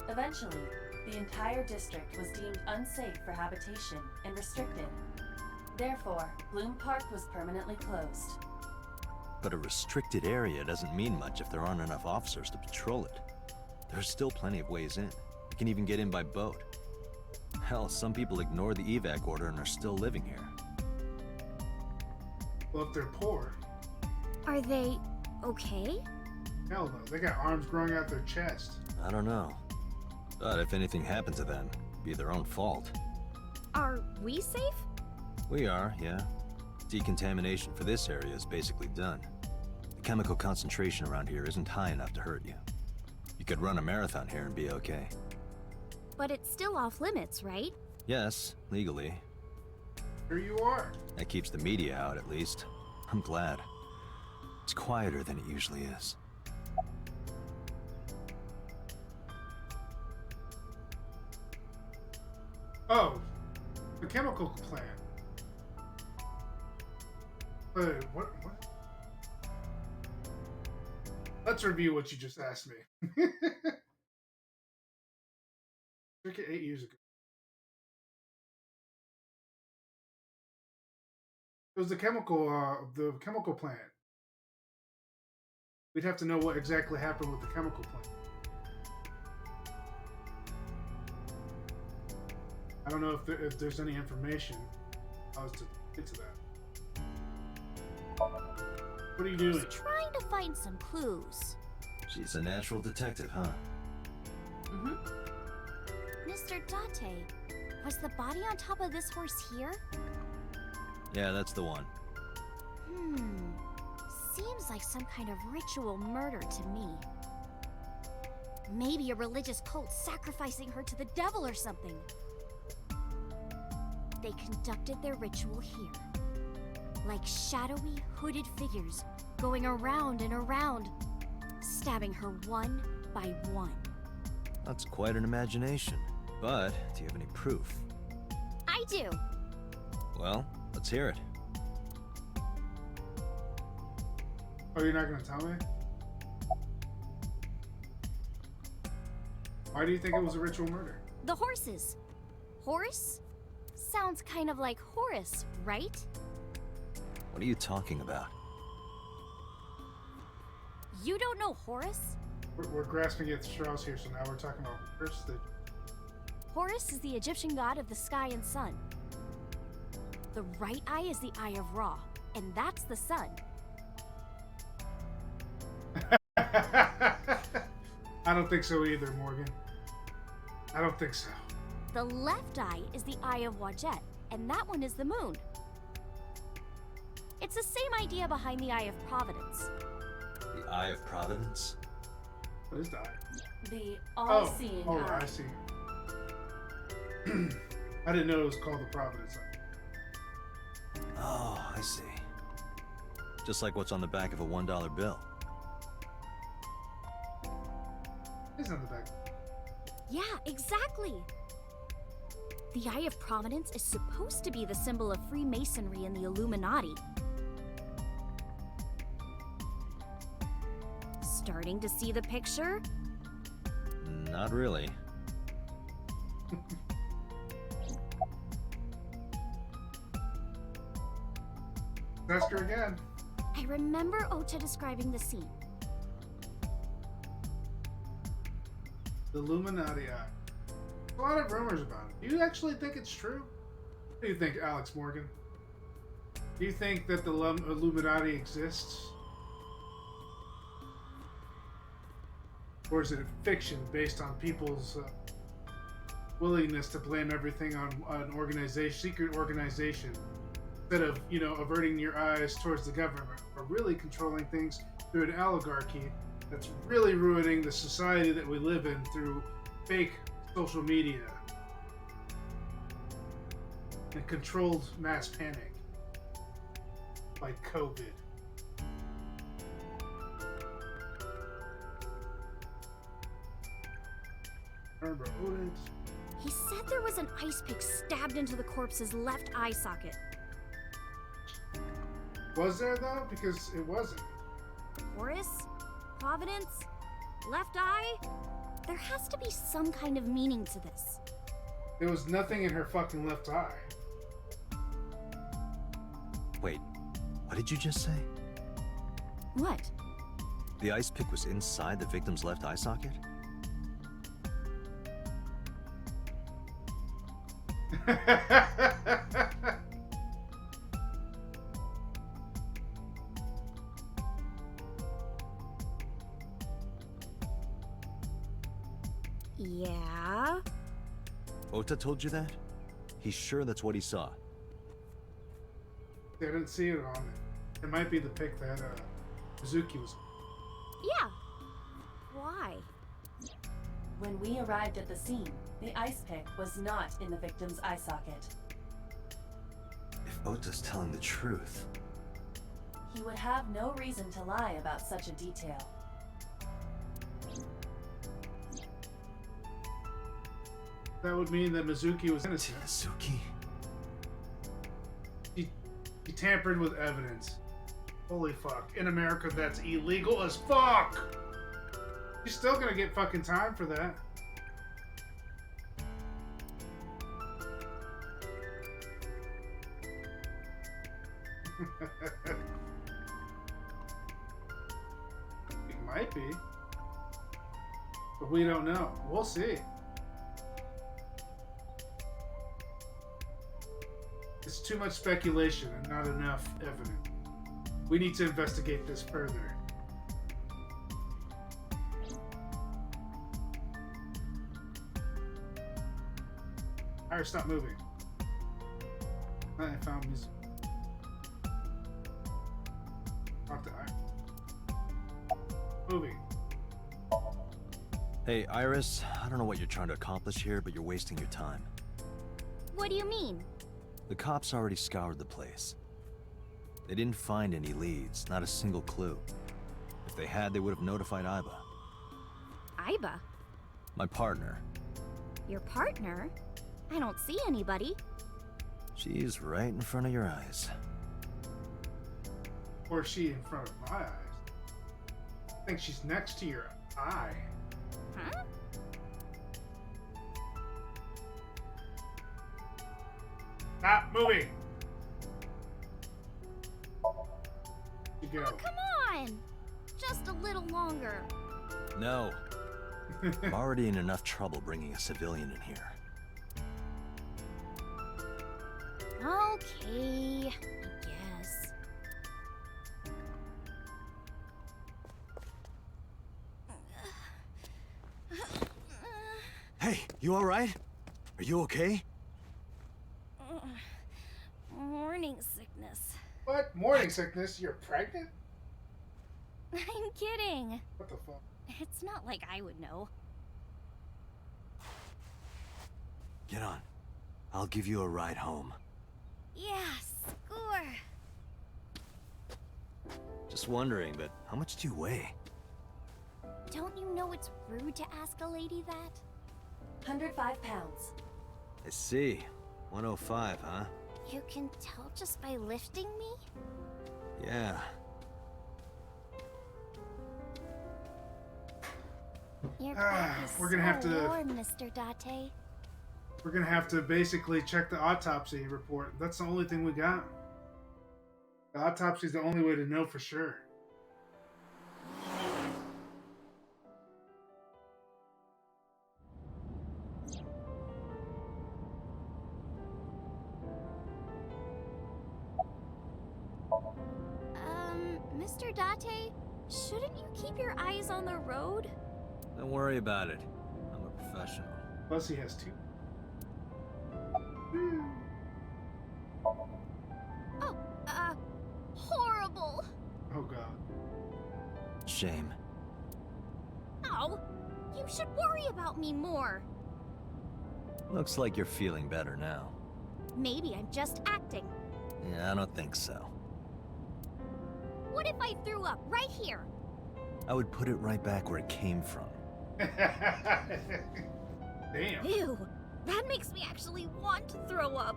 Eventually, the entire district was deemed unsafe for habitation and restricted. Therefore, Bloom Park was permanently closed. But a restricted area doesn't mean much if there aren't enough officers to patrol it. There's still plenty of ways in. You can even get in by boat. Hell, some people ignore the evac order and are still living here. Well, if they're poor, Are they okay? hell no. They got arms growing out their chest. I don't know. But if anything happened to them, it'd be their own fault. Are we safe? We are, yeah. Decontamination for this area is basically done. The chemical concentration around here isn't high enough to hurt you. You could run a marathon here and be okay. But it's still off limits, right? Yes, legally. Here you are. That keeps the media out, at least. I'm glad. It's quieter than it usually is. Oh, the chemical plant. What? Let's review what you just asked me. Took it 8 years ago. It was the chemical plant. We'd have to know what exactly happened with the chemical plant. I don't know if there's any information I was to get to that. What are you doing? Just trying to find some clues. She's a natural detective, huh? Mm-hmm. Mr. Date, was the body on top of this horse here? Yeah, that's the one. Seems like some kind of ritual murder to me. Maybe a religious cult sacrificing her to the devil or something. They conducted their ritual here. Like shadowy, hooded figures going around and around, stabbing her one by one. That's quite an imagination. But, do you have any proof? I do. Well, let's hear it. Oh, you're not gonna tell me? Why do you think it was a ritual murder? The horses. Horace? Sounds kind of like Horace, right? What are you talking about? You don't know Horace? We're grasping at straws here, so now we're talking about Horus. Horus is the Egyptian god of the sky and sun. The right eye is the eye of Ra, and that's the sun. I don't think so either, Morgan. I don't think so. The left eye is the eye of Wajet, and that one is the moon. It's the same idea behind the eye of Providence. The Eye of Providence? What is that? The all-seeing oh, eye. I see. I didn't know it was called the Providence Eye. Oh, I see. Just like what's on the back of a $1 bill. It's on the back. Yeah, exactly. The Eye of Providence is supposed to be the symbol of Freemasonry and the Illuminati. Starting to see the picture? Not really. Ask her again. I remember Ota describing the scene. The Illuminati Eye. A lot of rumors about it. Do you actually think it's true? What do you think, Alex Morgan? Do you think that the Illuminati exists? Or is it a fiction based on people's willingness to blame everything on an organization, secret organization, instead of, you know, averting your eyes towards the government, or really controlling things through an oligarchy that's really ruining the society that we live in through fake social media and controlled mass panic like COVID. Remember, He said there was an ice pick stabbed into the corpse's left eye socket. was there though? Because it wasn't. Horus? Providence? Left eye? There has to be some kind of meaning to this. There was nothing in her fucking left eye. Wait, what did you just say? What? The ice pick was inside the victim's left eye socket? Yeah? Ota told you that? He's sure that's what he saw. They didn't see it on it. It might be the pic that Mizuki was. Yeah. Why? When we arrived at the scene, the ice pick was not in the victim's eye socket. If Ota's telling the truth... He would have no reason to lie about such a detail. That would mean that Mizuki was innocent. Mizuki? He tampered with evidence. Holy fuck. In America, that's illegal as fuck! She's still gonna get fucking time for that. It might be. But we don't know. We'll see. It's too much speculation and not enough evidence. We need to investigate this further. Alright, stop moving. I found music. Talk to Iris. Moving. Hey, Iris, I don't know what you're trying to accomplish here, but you're wasting your time. What do you mean? The cops already scoured the place. They didn't find any leads, not a single clue. If they had, they would have notified Iba. Iba? My partner. Your partner? I don't see anybody. She's right in front of your eyes. Or is she in front of my eyes? I think she's next to your eye. Huh? Stop moving. You go. Oh, come on! Just a little longer. No. I'm already in enough trouble bringing a civilian in here. Okay, I guess. Hey, you all right? Are you okay? Morning sickness. What? Morning sickness? You're pregnant? I'm kidding. What the fuck? It's not like I would know. Get on. I'll give you a ride home. Yeah, score. Just wondering, but how much do you weigh? Don't you know it's rude to ask a lady that? 105 pounds. I see. 105, huh? You can tell just by lifting me? Yeah. Your back is we're gonna have so to- warm, Mr. Date. We're gonna have to basically check the autopsy report. That's the only thing we got. The autopsy is the only way to know for sure. Mr. Date, shouldn't you keep your eyes on the road? Don't worry about it. I'm a professional. Plus, he has two. Oh, horrible. Oh god. Shame. Oh, you should worry about me more. Looks like you're feeling better now. Maybe I'm just acting. Yeah, I don't think so. What if I threw up right here? I would put it right back where it came from. Damn. Ew, that makes me actually want to throw up.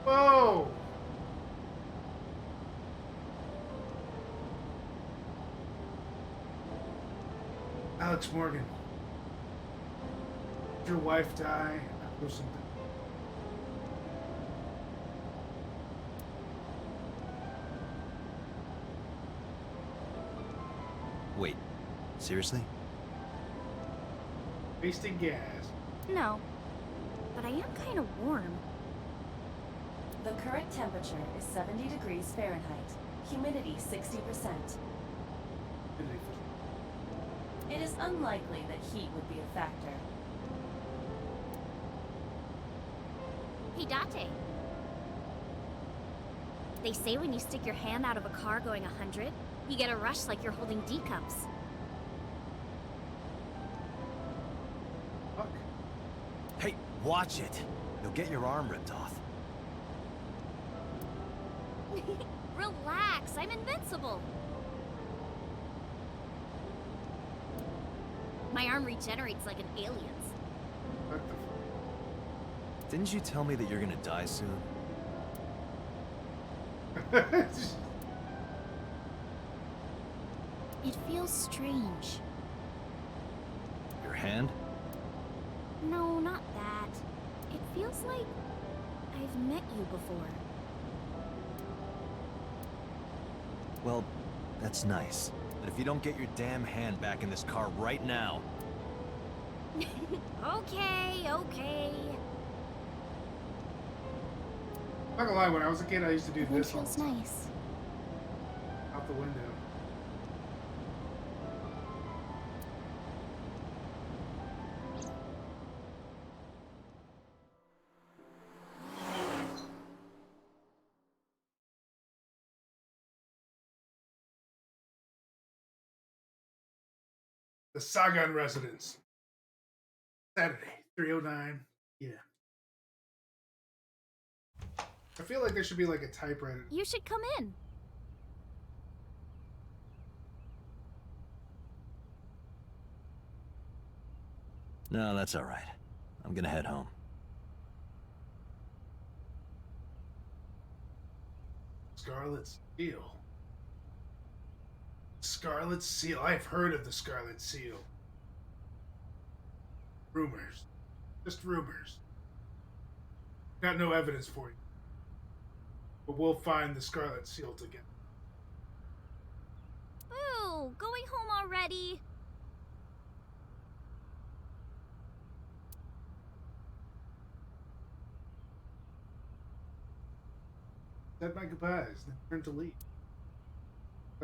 Whoa! Alex Morgan. Did your wife die? Or something? Wait, seriously? Wasting gas. No, but I am kind of warm. The current temperature is 70 degrees Fahrenheit. Humidity 60%. It is unlikely that heat would be a factor. Hey, Date. They say when you stick your hand out of a car going 100, you get a rush like you're holding D cups. Fuck. Hey, watch it! You'll get your arm ripped off. Relax, I'm invincible. My arm regenerates like an alien's. What the Didn't you tell me that you're gonna die soon? fuck? It feels strange. Your hand? No, not that. It feels like I've met you before. Well, that's nice. But if you don't get your damn hand back in this car right now... Okay. Not gonna lie, when I was a kid, I used to do The wind this all the feels time, nice. out the window. The Sagan residence. Saturday, 3:09. Yeah. I feel like there should be like a typewriter. You should come in. No, that's all right. I'm gonna head home. Scarlet Steel. Scarlet Seal. I've heard of the Scarlet Seal. Rumors. Just rumors. Got no evidence for you. But we'll find the Scarlet Seal together. Ooh, going home already? Said my goodbyes, then turned to leave.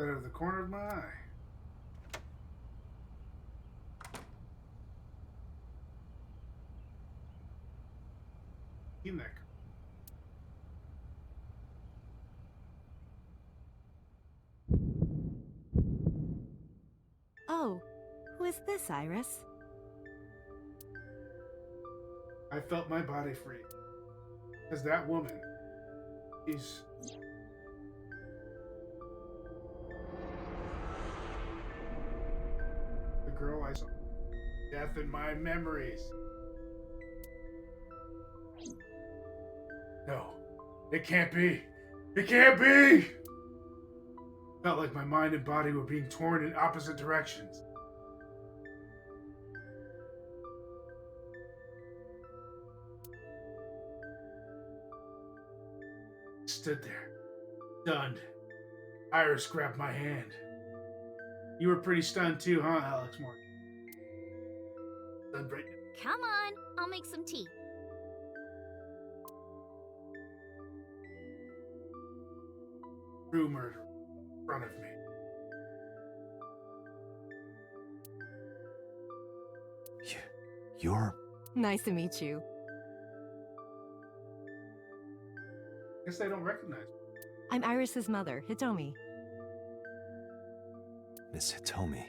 Out of the corner of my eye. Neck. Oh, who is this, Iris? I felt my body free. Because that woman is... the girl I saw. Death in my memories. No. It can't be. It can't be! Felt like my mind and body were being torn in opposite directions. Stood there, stunned. Iris grabbed my hand. You were pretty stunned too, huh, Alex Morgan? Stunned right now. Come on, I'll make some tea. True murder in front of me. You're... Nice to meet you. Guess they don't recognize me. I'm Iris's mother, Hitomi. Miss Hitomi.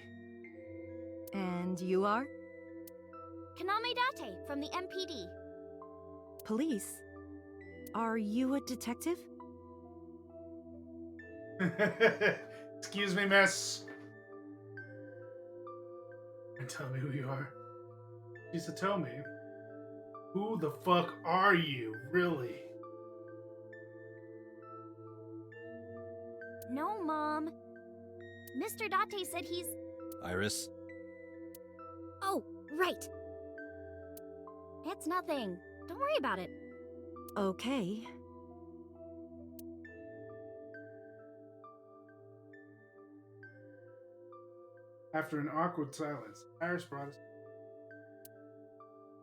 And you are? Kaname Date from the MPD. Police? Are you a detective? Excuse me, miss. And tell me who you are. She's Hitomi. Who the fuck are you, really? No, Mom. Mr. Date said he's... Iris? Oh, right. It's nothing. Don't worry about it. Okay. After an awkward silence, Iris brought us.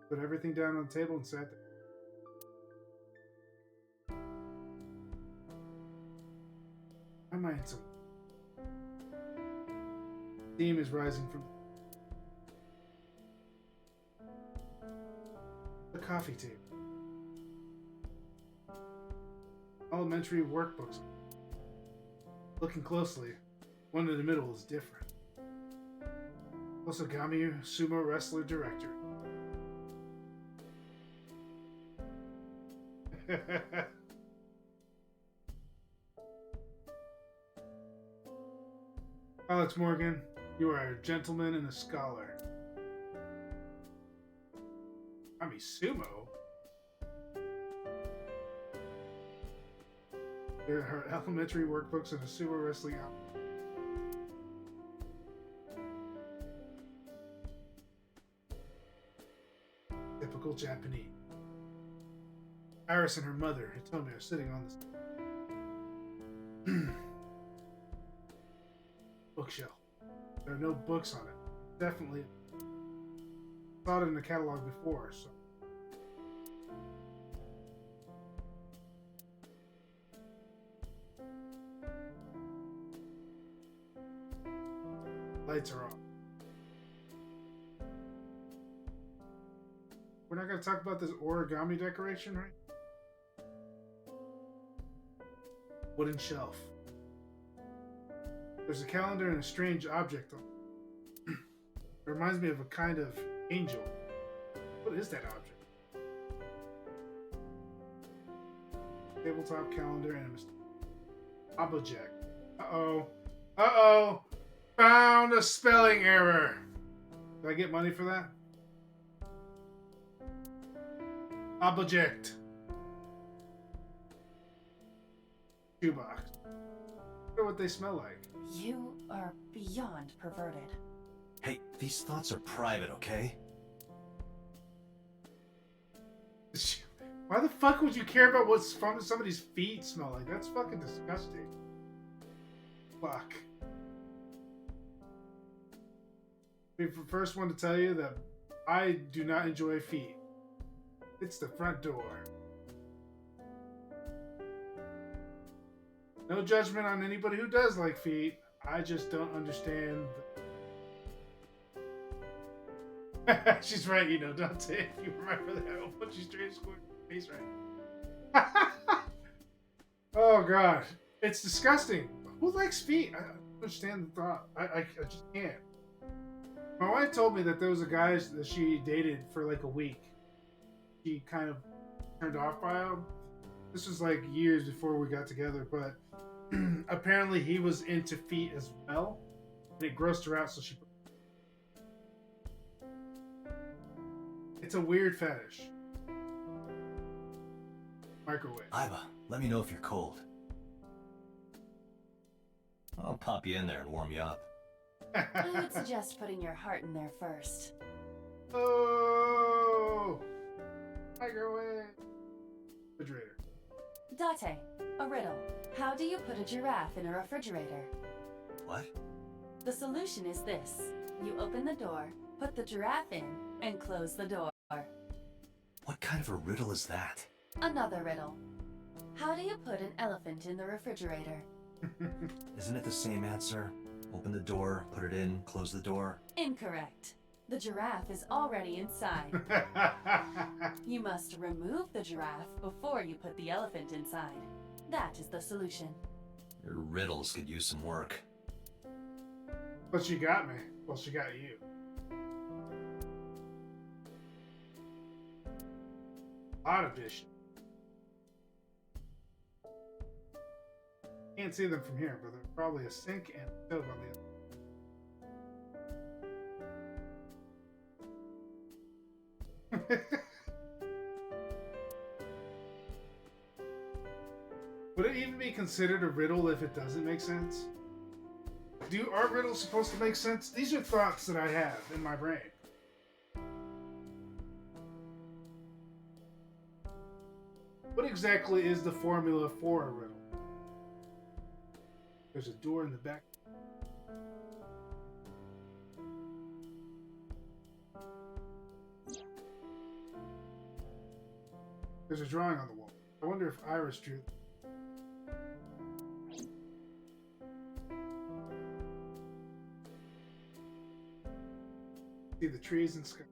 Put everything down on the table and sat there. My mind's so. Steam is rising from the coffee table. Elementary workbooks. Looking closely, one in the middle is different. Osagami Sumo Wrestler Director. Alex Morgan, you are a gentleman and a scholar. I mean, sumo? There are elementary workbooks and a sumo wrestling outfit. Typical Japanese. Iris and her mother, Hitomi, are sitting on this bookshelf. There are no books on it. Definitely saw it in the catalog before, so. Lights are off. We're not going to talk about this origami decoration, right? Wooden shelf. There's a calendar and a strange object on it. It reminds me of a kind of angel. What is that object? Tabletop calendar and a object. Uh-oh. Uh-oh. Found a spelling error. Do I get money for that? Object. Shoebox. I wonder what they smell like. You are beyond perverted. Hey, these thoughts are private, okay? Why the fuck would you care about what somebody's feet smell like? That's fucking disgusting. Fuck. Be the first one to tell you that I do not enjoy feet. It's the front door. No judgment on anybody who does like feet. I just don't understand. She's right, you know, Dante. If you remember that, I'll put you straight square in the face right. Oh god, it's disgusting. Who likes feet? I don't understand the thought. I just can't. My wife told me that there was a guy that she dated for like a week. She kind of turned off by him. This was like years before we got together, but apparently he was into feet as well. And it grossed her out, so she... It's a weird fetish. Microwave. Iva, let me know if you're cold. I'll pop you in there and warm you up. I would suggest putting your heart in there first. Oh! Microwave. Refrigerator. Date, a riddle. How do you put a giraffe in a refrigerator? What? The solution is this. You open the door, put the giraffe in, and close the door. What kind of a riddle is that? Another riddle. How do you put an elephant in the refrigerator? Isn't it the same answer? Open the door, put it in, close the door. Incorrect. The giraffe is already inside. You must remove the giraffe before you put the elephant inside. That is the solution. Your riddles could use some work. But she got me. Well, she got you. A lot of dishes. Can't see them from here, but there's probably a sink and a stove on the other. Would it even be considered a riddle if it doesn't make sense? Are riddles supposed to make sense? These are thoughts that I have in my brain. What exactly is the formula for a riddle? There's a door in the back. There's a drawing on the wall. I wonder if Iris drew. See the trees and sky.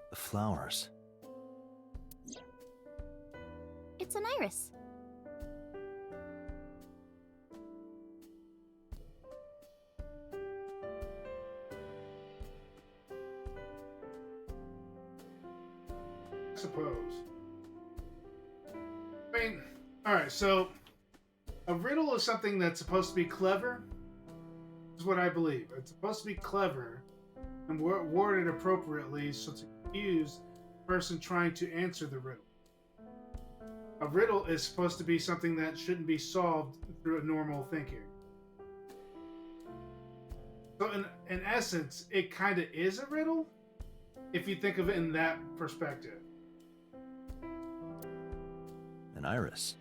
The flowers. It's an iris. I suppose. I mean, alright, so a riddle is something that's supposed to be clever. Is what I believe. It's supposed to be clever and worded appropriately so to confuse the person trying to answer the riddle. A riddle is supposed to be something that shouldn't be solved through a normal thinking. So in essence, it kind of is a riddle if you think of it in that perspective. An iris.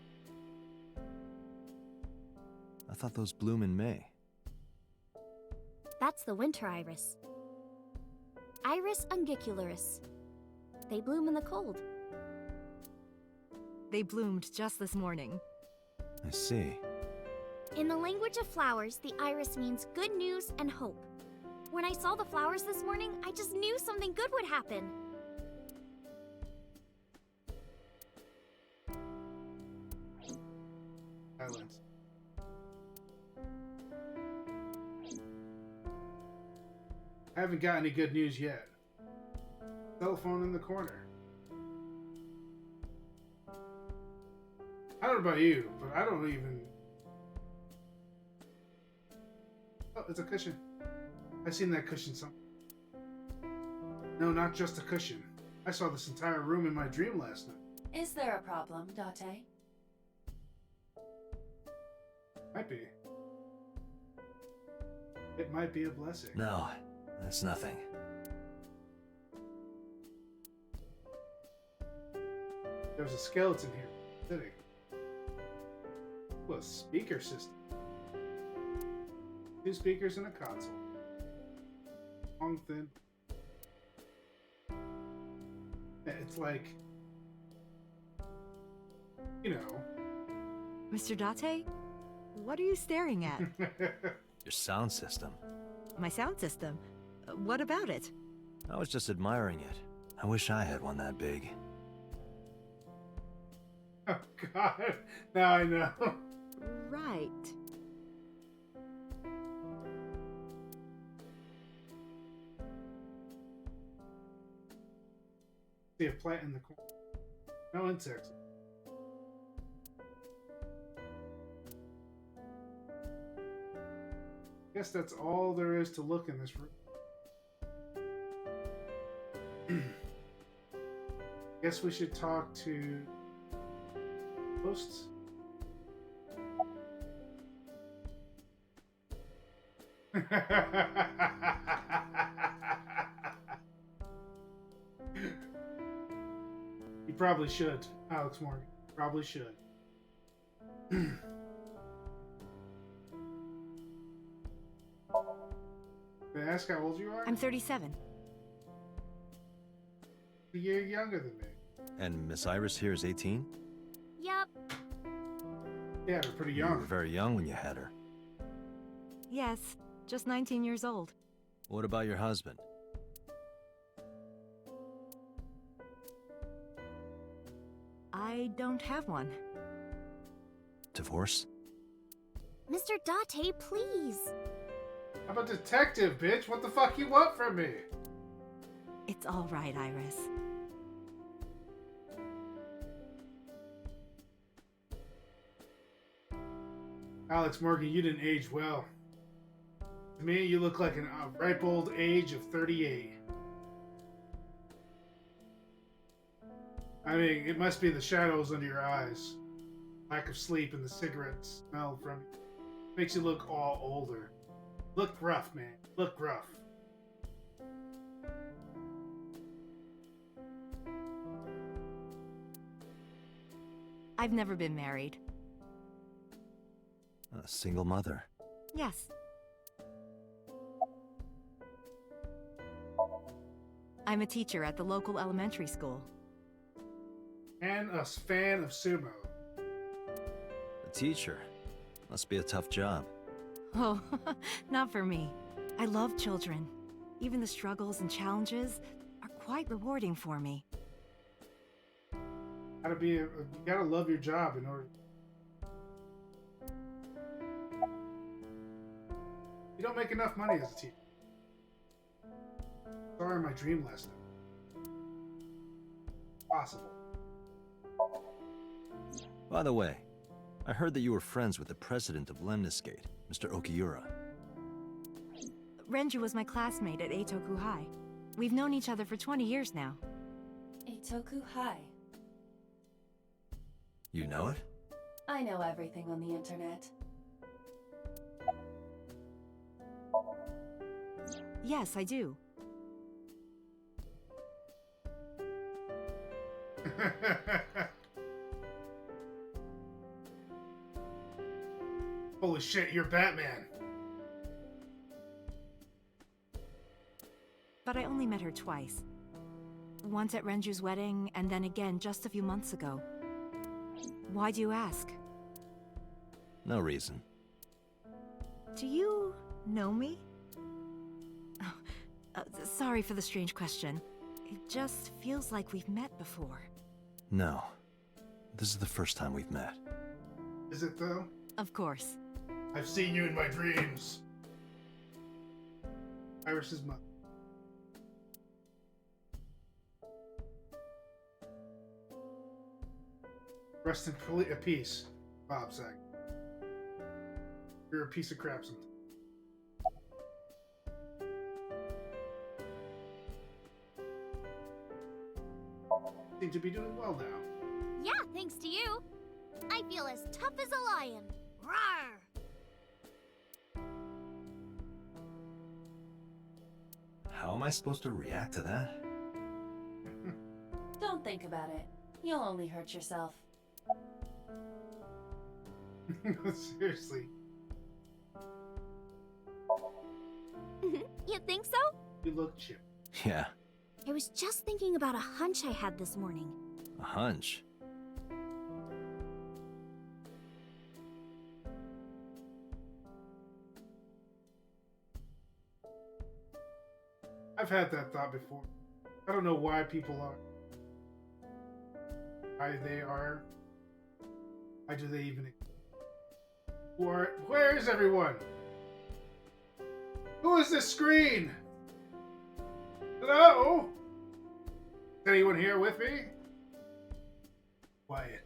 I thought those bloom in May. That's the winter iris. Iris ungicularis. They bloom in the cold. They bloomed just this morning. I see. In the language of flowers, the iris means good news and hope. When I saw the flowers this morning, I just knew something good would happen. Silence. I haven't got any good news yet. Telephone in the corner. I don't know about you, but I don't even... Oh, it's a cushion. I've seen that cushion somewhere. No, not just a cushion. I saw this entire room in my dream last night. Is there a problem, Date? Might be. It might be a blessing. No, that's nothing. There's a skeleton here sitting. Ooh, a speaker system. 2 speakers and a console. Long, thin. It's like, you know. Mr. Date? What are you staring at? Your sound system. My sound system? What about it? I was just admiring it. I wish I had one that big. Oh, God. Now I know. Right. See a plant in the corner. No insects. Guess that's all there is to look in this room. Guess we should talk to hosts. You probably should, Alex Morgan. Probably should. May I ask how old you are? I'm 37. A year younger than me. And Miss Iris here is 18? Yup. Yeah, they're pretty You were young. very young when you had her. Yes, just 19 years old. What about your husband? I don't have one. Divorce? Mr. Date, please. I'm a detective, bitch. What the fuck you want from me? It's all right, Iris. Alex Morgan, you didn't age well. To me, you look like a ripe old age of 38. I mean, it must be the shadows under your eyes. Lack of sleep and the cigarette smell from you. Makes you look all older. Look rough, man. Look rough. I've never been married. A single mother. Yes. I'm a teacher at the local elementary school. And a fan of sumo. A teacher. Must be a tough job. Oh, not for me. I love children. Even the struggles and challenges are quite rewarding for me. You gotta love your job in order. You don't make enough money as a teacher. Sorry, my dream last night. Possible. By the way, I heard that you were friends with the president of Lemniscate, Mr. Okiura. Renju was my classmate at Eitoku High. We've known each other for 20 years now. Eitoku High. You know it? I know everything on the internet. Yes, I do. Holy shit, you're Batman. But I only met her twice. Once at Renju's wedding, and then again just a few months ago. Why do you ask? No reason. Do you know me? Oh, sorry for the strange question. It just feels like we've met before. No. This is the first time we've met. Is it though? Of course. I've seen you in my dreams. Iris's mother. Rest in peace, Bob Saget. You're a piece of crap sometimes. Seem to be doing well now. Yeah, thanks to you. I feel as tough as a lion. Rawr! am I supposed to react to that? Don't think about it. You'll only hurt yourself. Seriously. You think so? You look chip. Yeah, I was just thinking about a hunch I had this morning. a hunch. I've had that thought before. I don't know why people are. Why they are. Why do they even exist? Where is everyone? Who is this screen? Hello? Is anyone here with me? Quiet.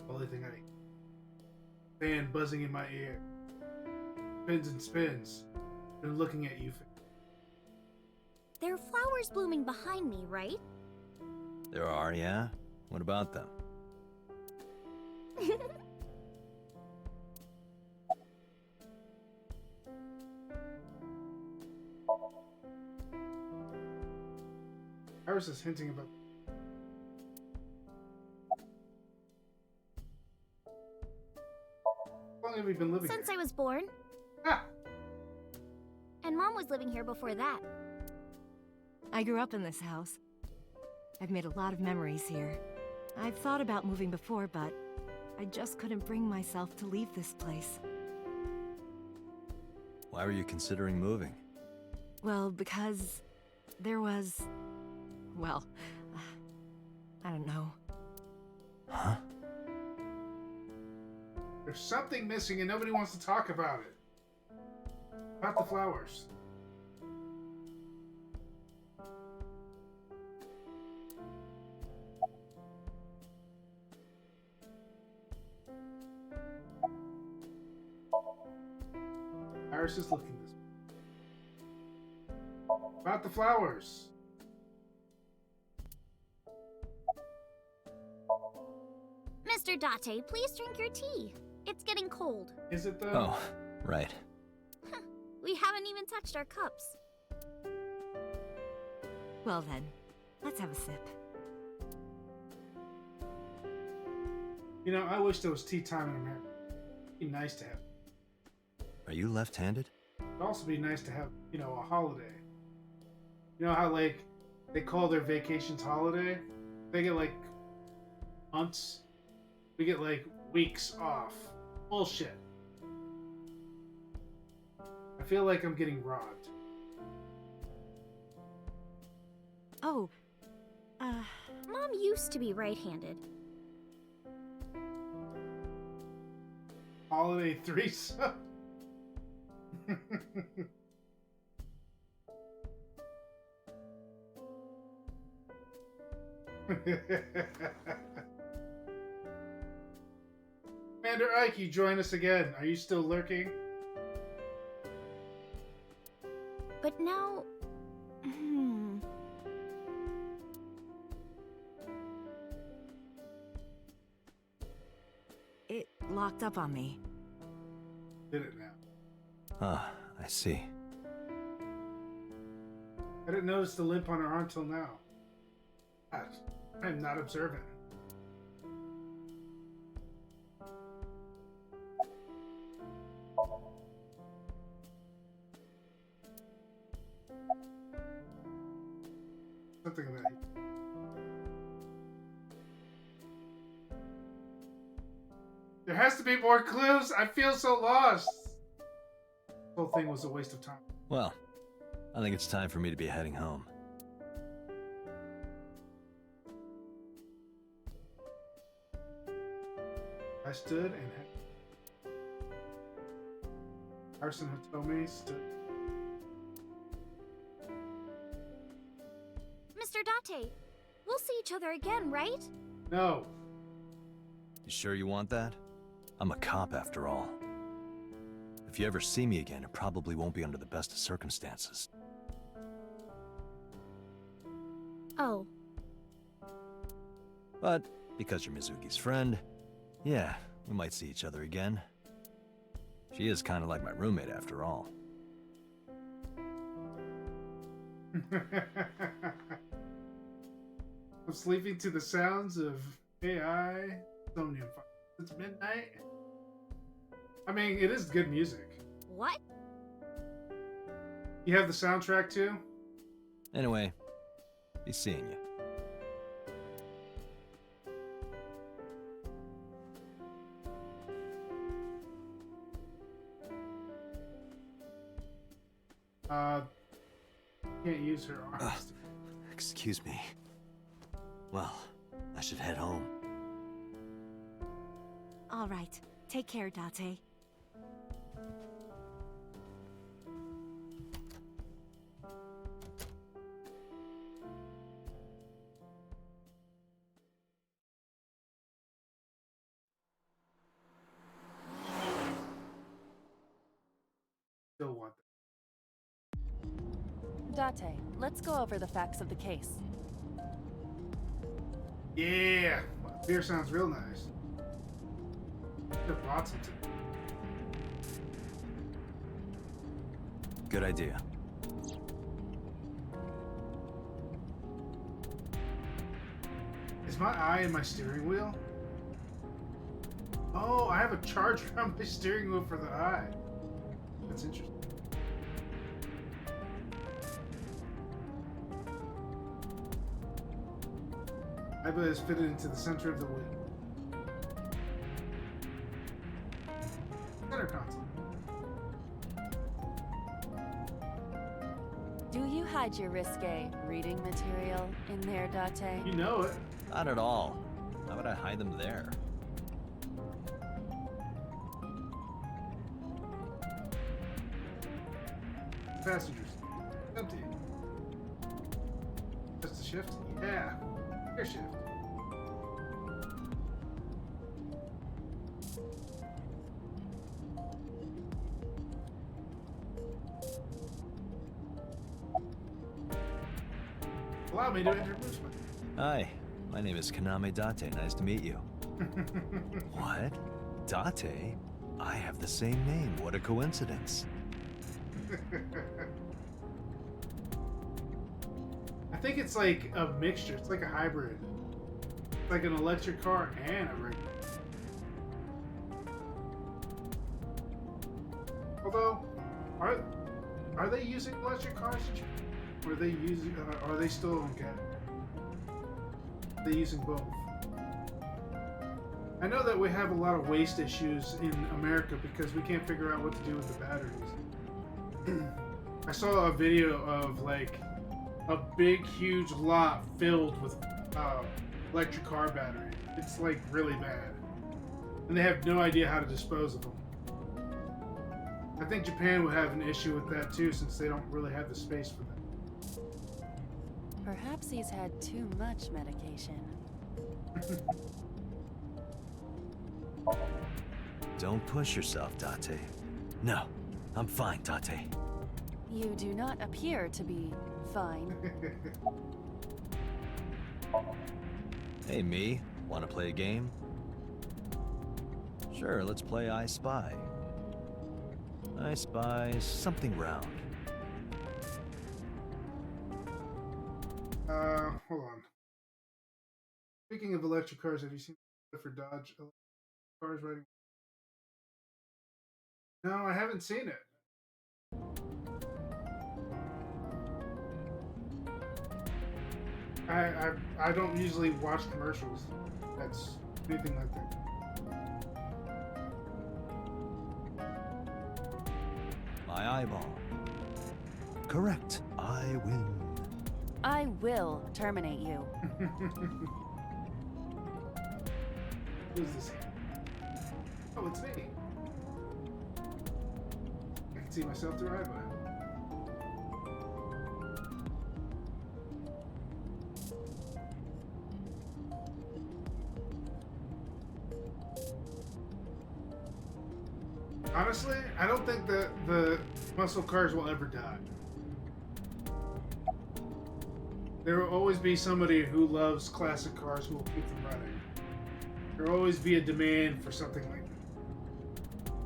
Only thing I fan buzzing in my ear. Spins and spins. Been looking at you. There are flowers blooming behind me, right? There are, yeah? What about them? Iris is hinting about. How long have you been living Since here? I was born. Ah! And Mom was living here before that. I grew up in this house. I've made a lot of memories here. I've thought about moving before, but I just couldn't bring myself to leave this place. Why were you considering moving? Well, because there was... well, I don't know. Huh? There's something missing and nobody wants to talk about it. About the flowers. Iris is looking this way. About the flowers. Mr. Date, please drink your tea. It's getting cold. Is it though? Oh, right. We haven't even touched our cups. Well then, let's have a sip. You know, I wish there was tea time in America. It'd be nice to have. Are you left-handed? It'd also be nice to have, you know, a holiday. You know how, like, they call their vacations holiday? They get, like, months. We get, like, weeks off. Bullshit. I feel like I'm getting robbed. Oh, Mom used to be right-handed. Holiday threesome. Commander Ike, you join us again. Are you still lurking? But now... it locked up on me. Did it now. Ah, I see. I didn't notice the limp on her arm till now. God, I'm not observant. Something that. There has to be more clues. I feel so lost. The whole thing was a waste of time. Well, I think it's time for me to be heading home. I stood and Arson Hitomi stood. Mr. Date, we'll see each other again, right? No. You sure you want that? I'm a cop after all. If you ever see me again, it probably won't be under the best of circumstances. Oh. But because you're Mizuki's friend, yeah, we might see each other again. She is kind of like my roommate after all. I'm sleeping to the sounds of AI Somnium Files. It's midnight. I mean, it is good music. What? You have the soundtrack too? Anyway, be seeing you. Can't use her arms. Excuse me. Well, I should head home. All right. Take care, Date. Still want Date, let's go over the facts of the case. that. Yeah! Beer sounds real nice. Should have brought some today. Good idea. Is my eye in my steering wheel? Oh, I have a charger on my steering wheel for the eye. That's interesting. I bet it's fitted into the center of the wheel. Center console. Do you hide your risque reading material in there, Date? You know it. Not at all. Why would I hide them there? Passengers. Empty. Just a shift? Yeah. Air shift. Allow me to introduce myself. Hi, my name is Kaname Date. Nice to meet you. What? Date? I have the same name. What a coincidence. I think it's like a mixture. It's like a hybrid. It's like an electric car and a regular. Although, are they using electric cars? Or are they using? Are they still on gas? Are they using both? I know that we have a lot of waste issues in America because we can't figure out what to do with the batteries. I saw a video of like a big, huge lot filled with electric car battery. It's like really bad, and they have no idea how to dispose of them. I think Japan would have an issue with that too, since they don't really have the space for that. Perhaps he's had too much medication. Don't push yourself, Date. No, I'm fine, Date. You do not appear to be fine. Hey, me. Want to play a game? Sure, let's play I Spy. I spy something round. Hold on. Speaking of electric cars, have you seen for Dodge electric cars riding? No, I haven't seen it. I don't usually watch commercials. That's anything like that. My eyeball. Correct. I win. I will terminate you. Who's this? Oh, it's me. I can see myself through eyeball. Honestly, I don't think that the muscle cars will ever die. There will always be somebody who loves classic cars who will keep them running. There will always be a demand for something like that.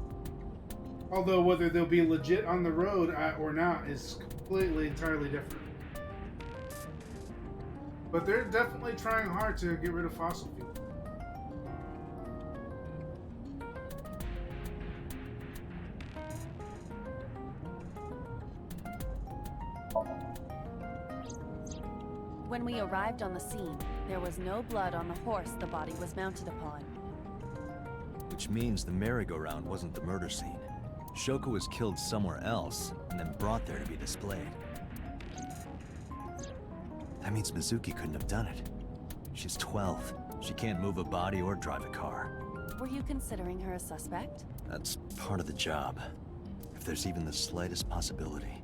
Although whether they'll be legit on the road or not is completely, entirely different. But they're definitely trying hard to get rid of fossil fuel. When we arrived on the scene, there was no blood on the horse the body was mounted upon. Which means the merry-go-round wasn't the murder scene. Shoko was killed somewhere else and then brought there to be displayed. That means Mizuki couldn't have done it. She's 12. She can't move a body or drive a car. Were you considering her a suspect? That's part of the job. If there's even the slightest possibility.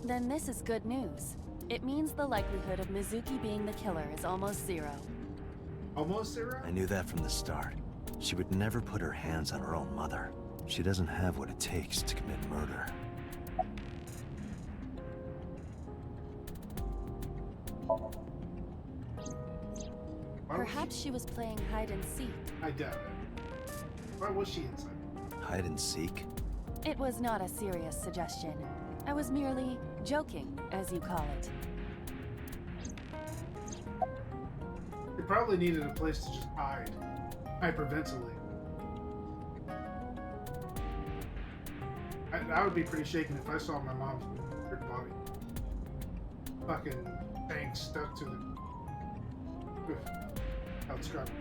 Then this is good news. It means the likelihood of Mizuki being the killer is almost zero. Almost zero? I knew that from the start. She would never put her hands on her own mother. She doesn't have what it takes to commit murder. Perhaps she was playing hide and seek. I doubt it. Why was she inside? Hide and seek? It was not a serious suggestion. I was merely joking, as you call it. They probably needed a place to just hide. Hyperventilate. I would be pretty shaken if I saw my mom's dead body. Fucking tank stuck to it. I'll describe it.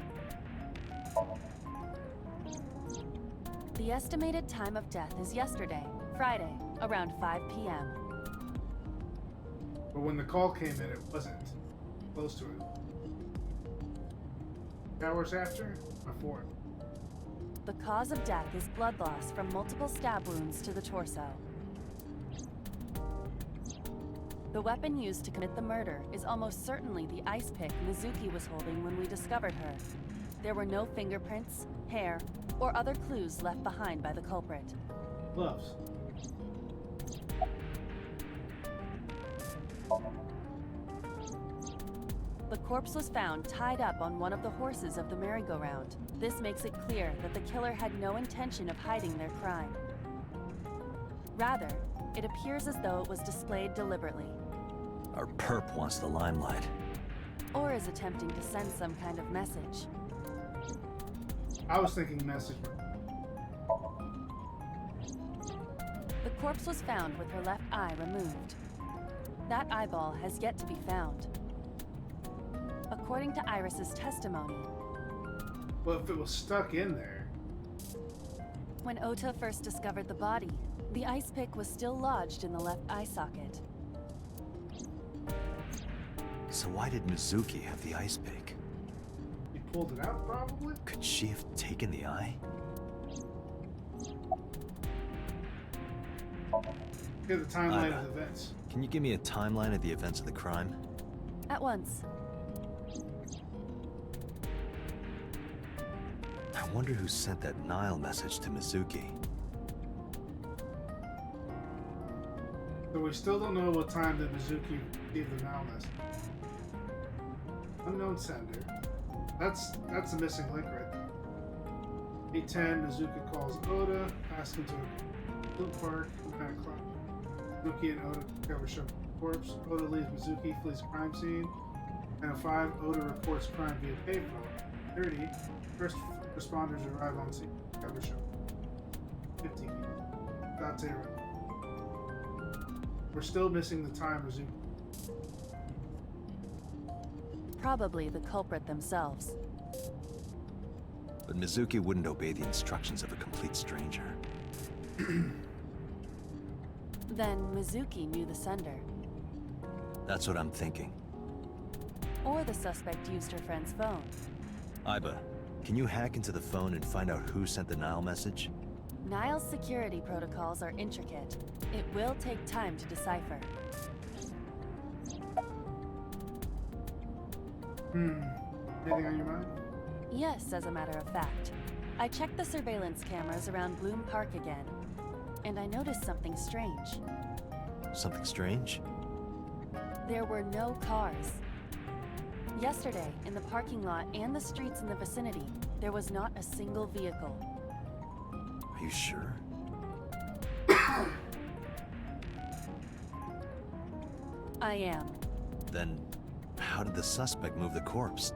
The estimated time of death is yesterday, Friday, around 5 p.m. But when the call came in, it wasn't close to it. Hours after? Before. The cause of death is blood loss from multiple stab wounds to the torso. The weapon used to commit the murder is almost certainly the ice pick Mizuki was holding when we discovered her. There were no fingerprints, hair, or other clues left behind by the culprit. Gloves. The corpse was found tied up on one of the horses of the merry-go-round. This makes it clear that the killer had no intention of hiding their crime. Rather, it appears as though it was displayed deliberately. Our perp wants the limelight. Or is attempting to send some kind of message. I was thinking message. The corpse was found with her left eye removed. That eyeball has yet to be found. According to Iris's testimony, Well, if it was stuck in there. when Ota first discovered the body, the ice pick was still lodged in the left eye socket. So why did Mizuki have the ice pick? He pulled it out, probably? Could she have taken the eye? Here's the timeline of the events. Can you give me a timeline of the events of the crime? At once, I wonder who sent that Nile message to Mizuki. So we still don't know what time that Mizuki received the now message. Unknown sender. That's a missing link right there. 8:10, Mizuki calls Oda, asking to Blue Park, 9 o'clock. Mizuki and Oda discover Shoko's corpse. Oda leaves Mizuki, flees crime scene. 9:05, Oda reports crime via payphone. 30, first responders arrive on scene. Discover Shoko. 15, that's it. We're still missing the time Mizuki. probably the culprit themselves. But Mizuki wouldn't obey the instructions of a complete stranger. Then Mizuki knew the sender. That's what I'm thinking. Or the suspect used her friend's phone. Aiba, can you hack into the phone and find out who sent the Nile message? Nile's security protocols are intricate. It will take time to decipher. Anything on your mind? Yes, as a matter of fact. I checked the surveillance cameras around Bloom Park again, and I noticed something strange. Something strange? There were no cars. Yesterday, in the parking lot and the streets in the vicinity, there was not a single vehicle. Are you sure? I am. Then, How did the suspect move the corpse?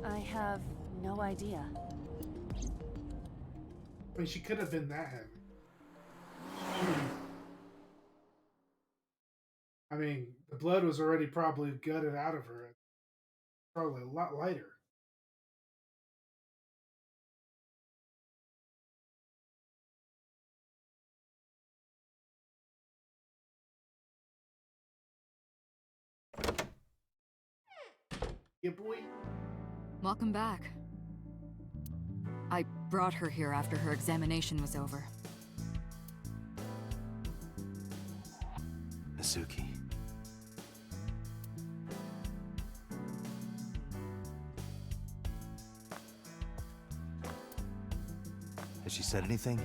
I have no idea. I mean, she could have been that heavy. I mean, the blood was already probably gutted out of her. Probably a lot lighter. Yeah, boy. Welcome back. I brought her here after her examination was over. Mizuki. Has she said anything?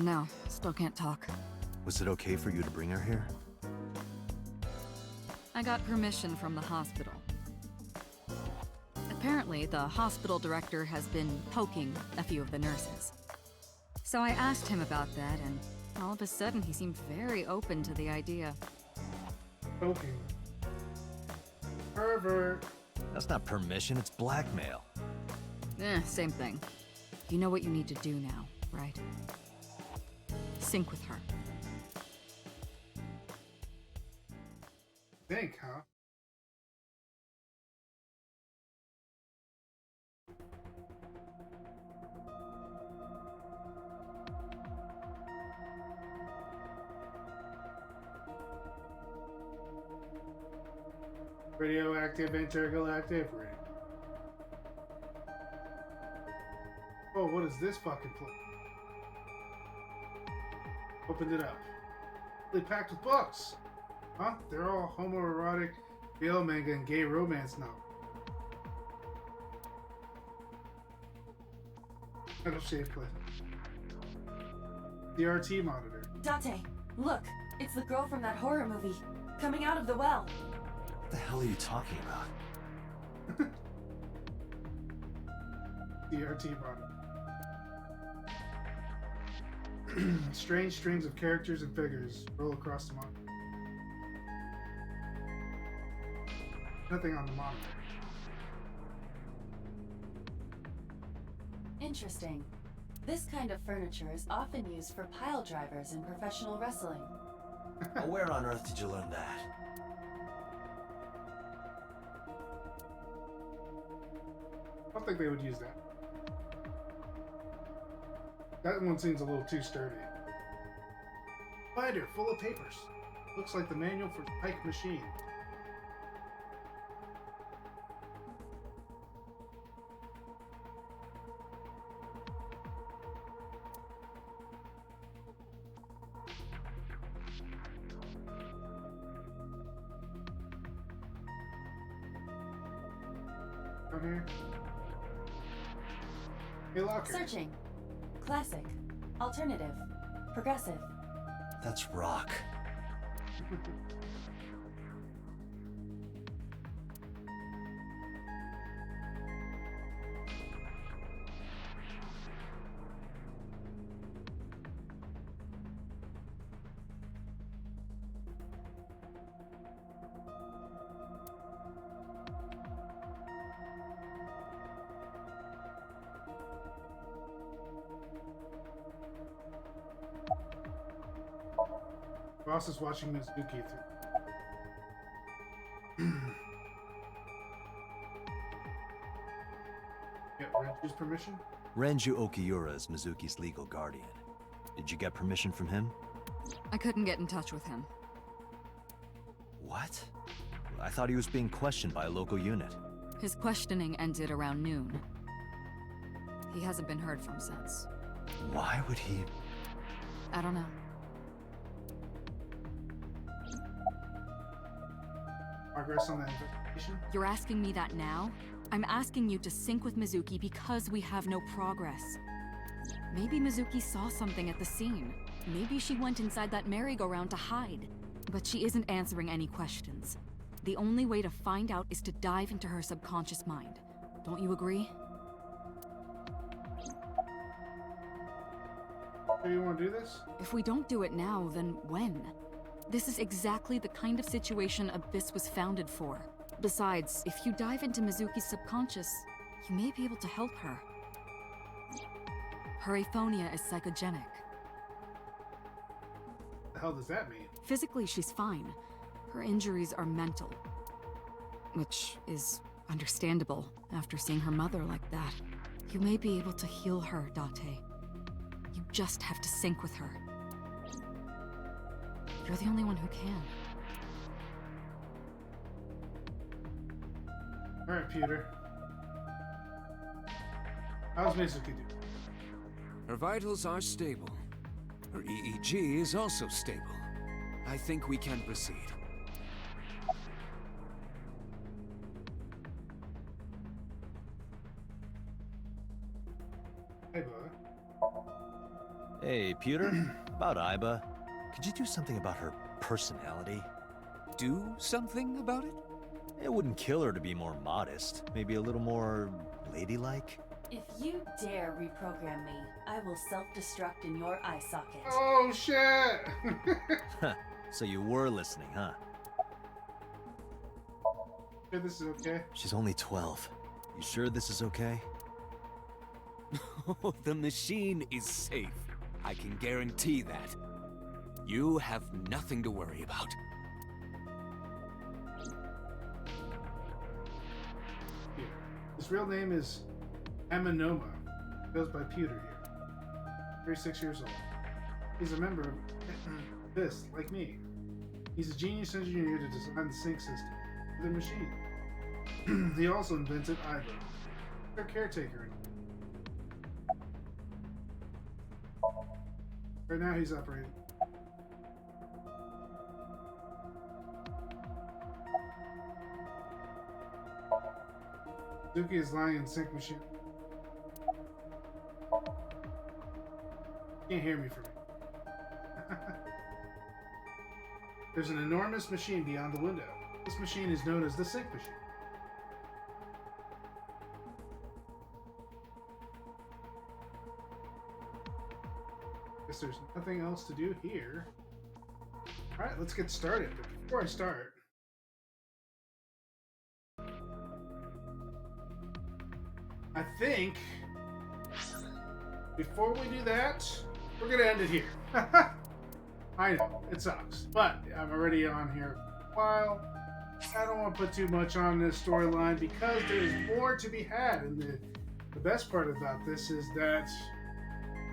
No, still can't talk. Was it okay for you to bring her here? I got permission from the hospital. Apparently, the hospital director has been poking a few of the nurses. So I asked him about that, and all of a sudden he seemed very open to the idea. Poking. Pervert. That's not permission, it's blackmail. Same thing. You know what you need to do now, right? Sync with her. Think, huh? Radioactive, intergalactic, radio. Oh, what is this fucking place? Opened it up. Really packed with books. Huh? They're all homoerotic, male manga, and gay romance novels. Metal shave clip. The RT monitor. Date, look! It's the girl from that horror movie, coming out of the well. What the hell are you talking about? The RT monitor. Strange strings of characters and figures roll across the monitor. Nothing on the monitor. Interesting. This kind of furniture is often used for pile drivers in professional wrestling. Oh, where on earth did you learn that? I don't think they would use that. That one seems a little too sturdy. Binder full of papers. Looks like the manual for Pike Machine. Down here. Hey, locker. Searching. Classic. Alternative. Progressive. That's rock. Boss is watching Mizuki through. Get Renju's permission? Renju Okiura is Mizuki's legal guardian. Did you get permission from him? I couldn't get in touch with him. What? I thought he was being questioned by a local unit. His questioning ended around noon. He hasn't been heard from since. Why would he... I don't know. Progress on that investigation? You're asking me that now? I'm asking you to sync with Mizuki because we have no progress. Maybe Mizuki saw something at the scene. Maybe she went inside that merry-go-round to hide. But she isn't answering any questions. The only way to find out is to dive into her subconscious mind. Don't you agree? Do you want to do this? If we don't do it now, then when? This is exactly the kind of situation Abyss was founded for. Besides, if you dive into Mizuki's subconscious, you may be able to help her. Her aphonia is psychogenic. What the hell does that mean? Physically, she's fine. Her injuries are mental. Which is understandable after seeing her mother like that. You may be able to heal her, Date. You just have to sync with her. You're the only one who can. Alright, Peter. How's Mizuki doing? Her vitals are stable. Her EEG is also stable. I think we can proceed. Hey, bud. Hey, Pewter. About Iba. Could you do something about her personality? Do something about it? It wouldn't kill her to be more modest. Maybe a little more ladylike? If you dare reprogram me, I will self-destruct in your eye socket. Oh, shit! So you were listening, huh? Sure this is okay? She's only 12. You sure this is okay? Oh, the machine is safe. I can guarantee that. You have nothing to worry about. Here. His real name is Amanoma. He goes by Pewter here. 36 years old. He's a member of this, like me. He's a genius engineer to design the sync system for the machine. He also invented Iba, their caretaker. Right now he's operating. Suzuki is lying in the sync machine. You can't hear me from here. There's an enormous machine beyond the window. This machine is known as the sync machine. Guess there's nothing else to do here. Alright, let's get started. But before I start, I think before we do that, we're gonna end it here. I know, it sucks, but I'm already on here for a while. I don't want to put too much on this storyline because there's more to be had, and the best part about this is that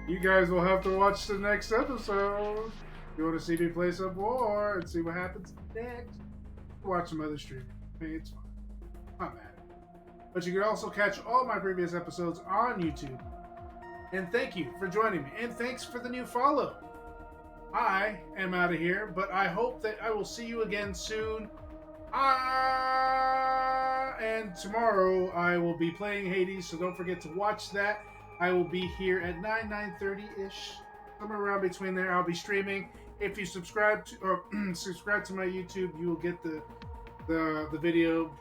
you guys will have to watch the next episode. If you want to see me play some more and see what happens next, watch some other streaming. I mean, it's fine. I'm not mad. But you can also catch all my previous episodes on YouTube. And thank you for joining me. And thanks for the new follow. I am out of here, but I hope that I will see you again soon. And tomorrow I will be playing Hades, so don't forget to watch that. I will be here at 9:30-ish, somewhere around between there. I'll be streaming. If you subscribe to subscribe to my YouTube, you will get the video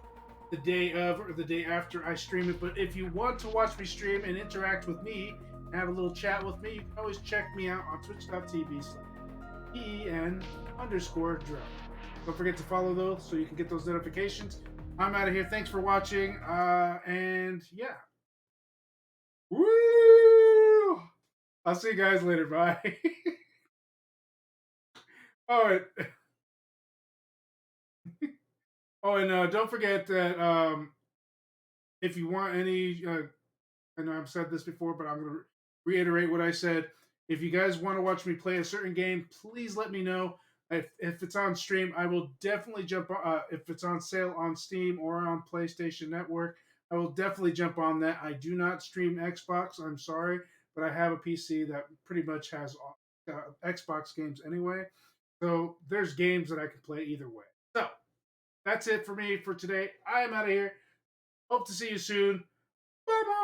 the day of or the day after I stream it. But if you want to watch me stream and interact with me, and have a little chat with me, you can always check me out on twitch.tv/PEN_Dro. Don't forget to follow those so you can get those notifications. I'm out of here. Thanks for watching. And yeah. Woo! I'll see you guys later. Bye. All right. Oh, and don't forget that if you want any, I know I've said this before, but I'm going to reiterate what I said. If you guys want to watch me play a certain game, please let me know. If it's on stream, I will definitely jump on. If it's on sale on Steam or on PlayStation Network, I will definitely jump on that. I do not stream Xbox. I'm sorry, but I have a PC that pretty much has Xbox games anyway. So there's games that I can play either way. So that's it for me for today. I am out of here. Hope to see you soon. Bye-bye.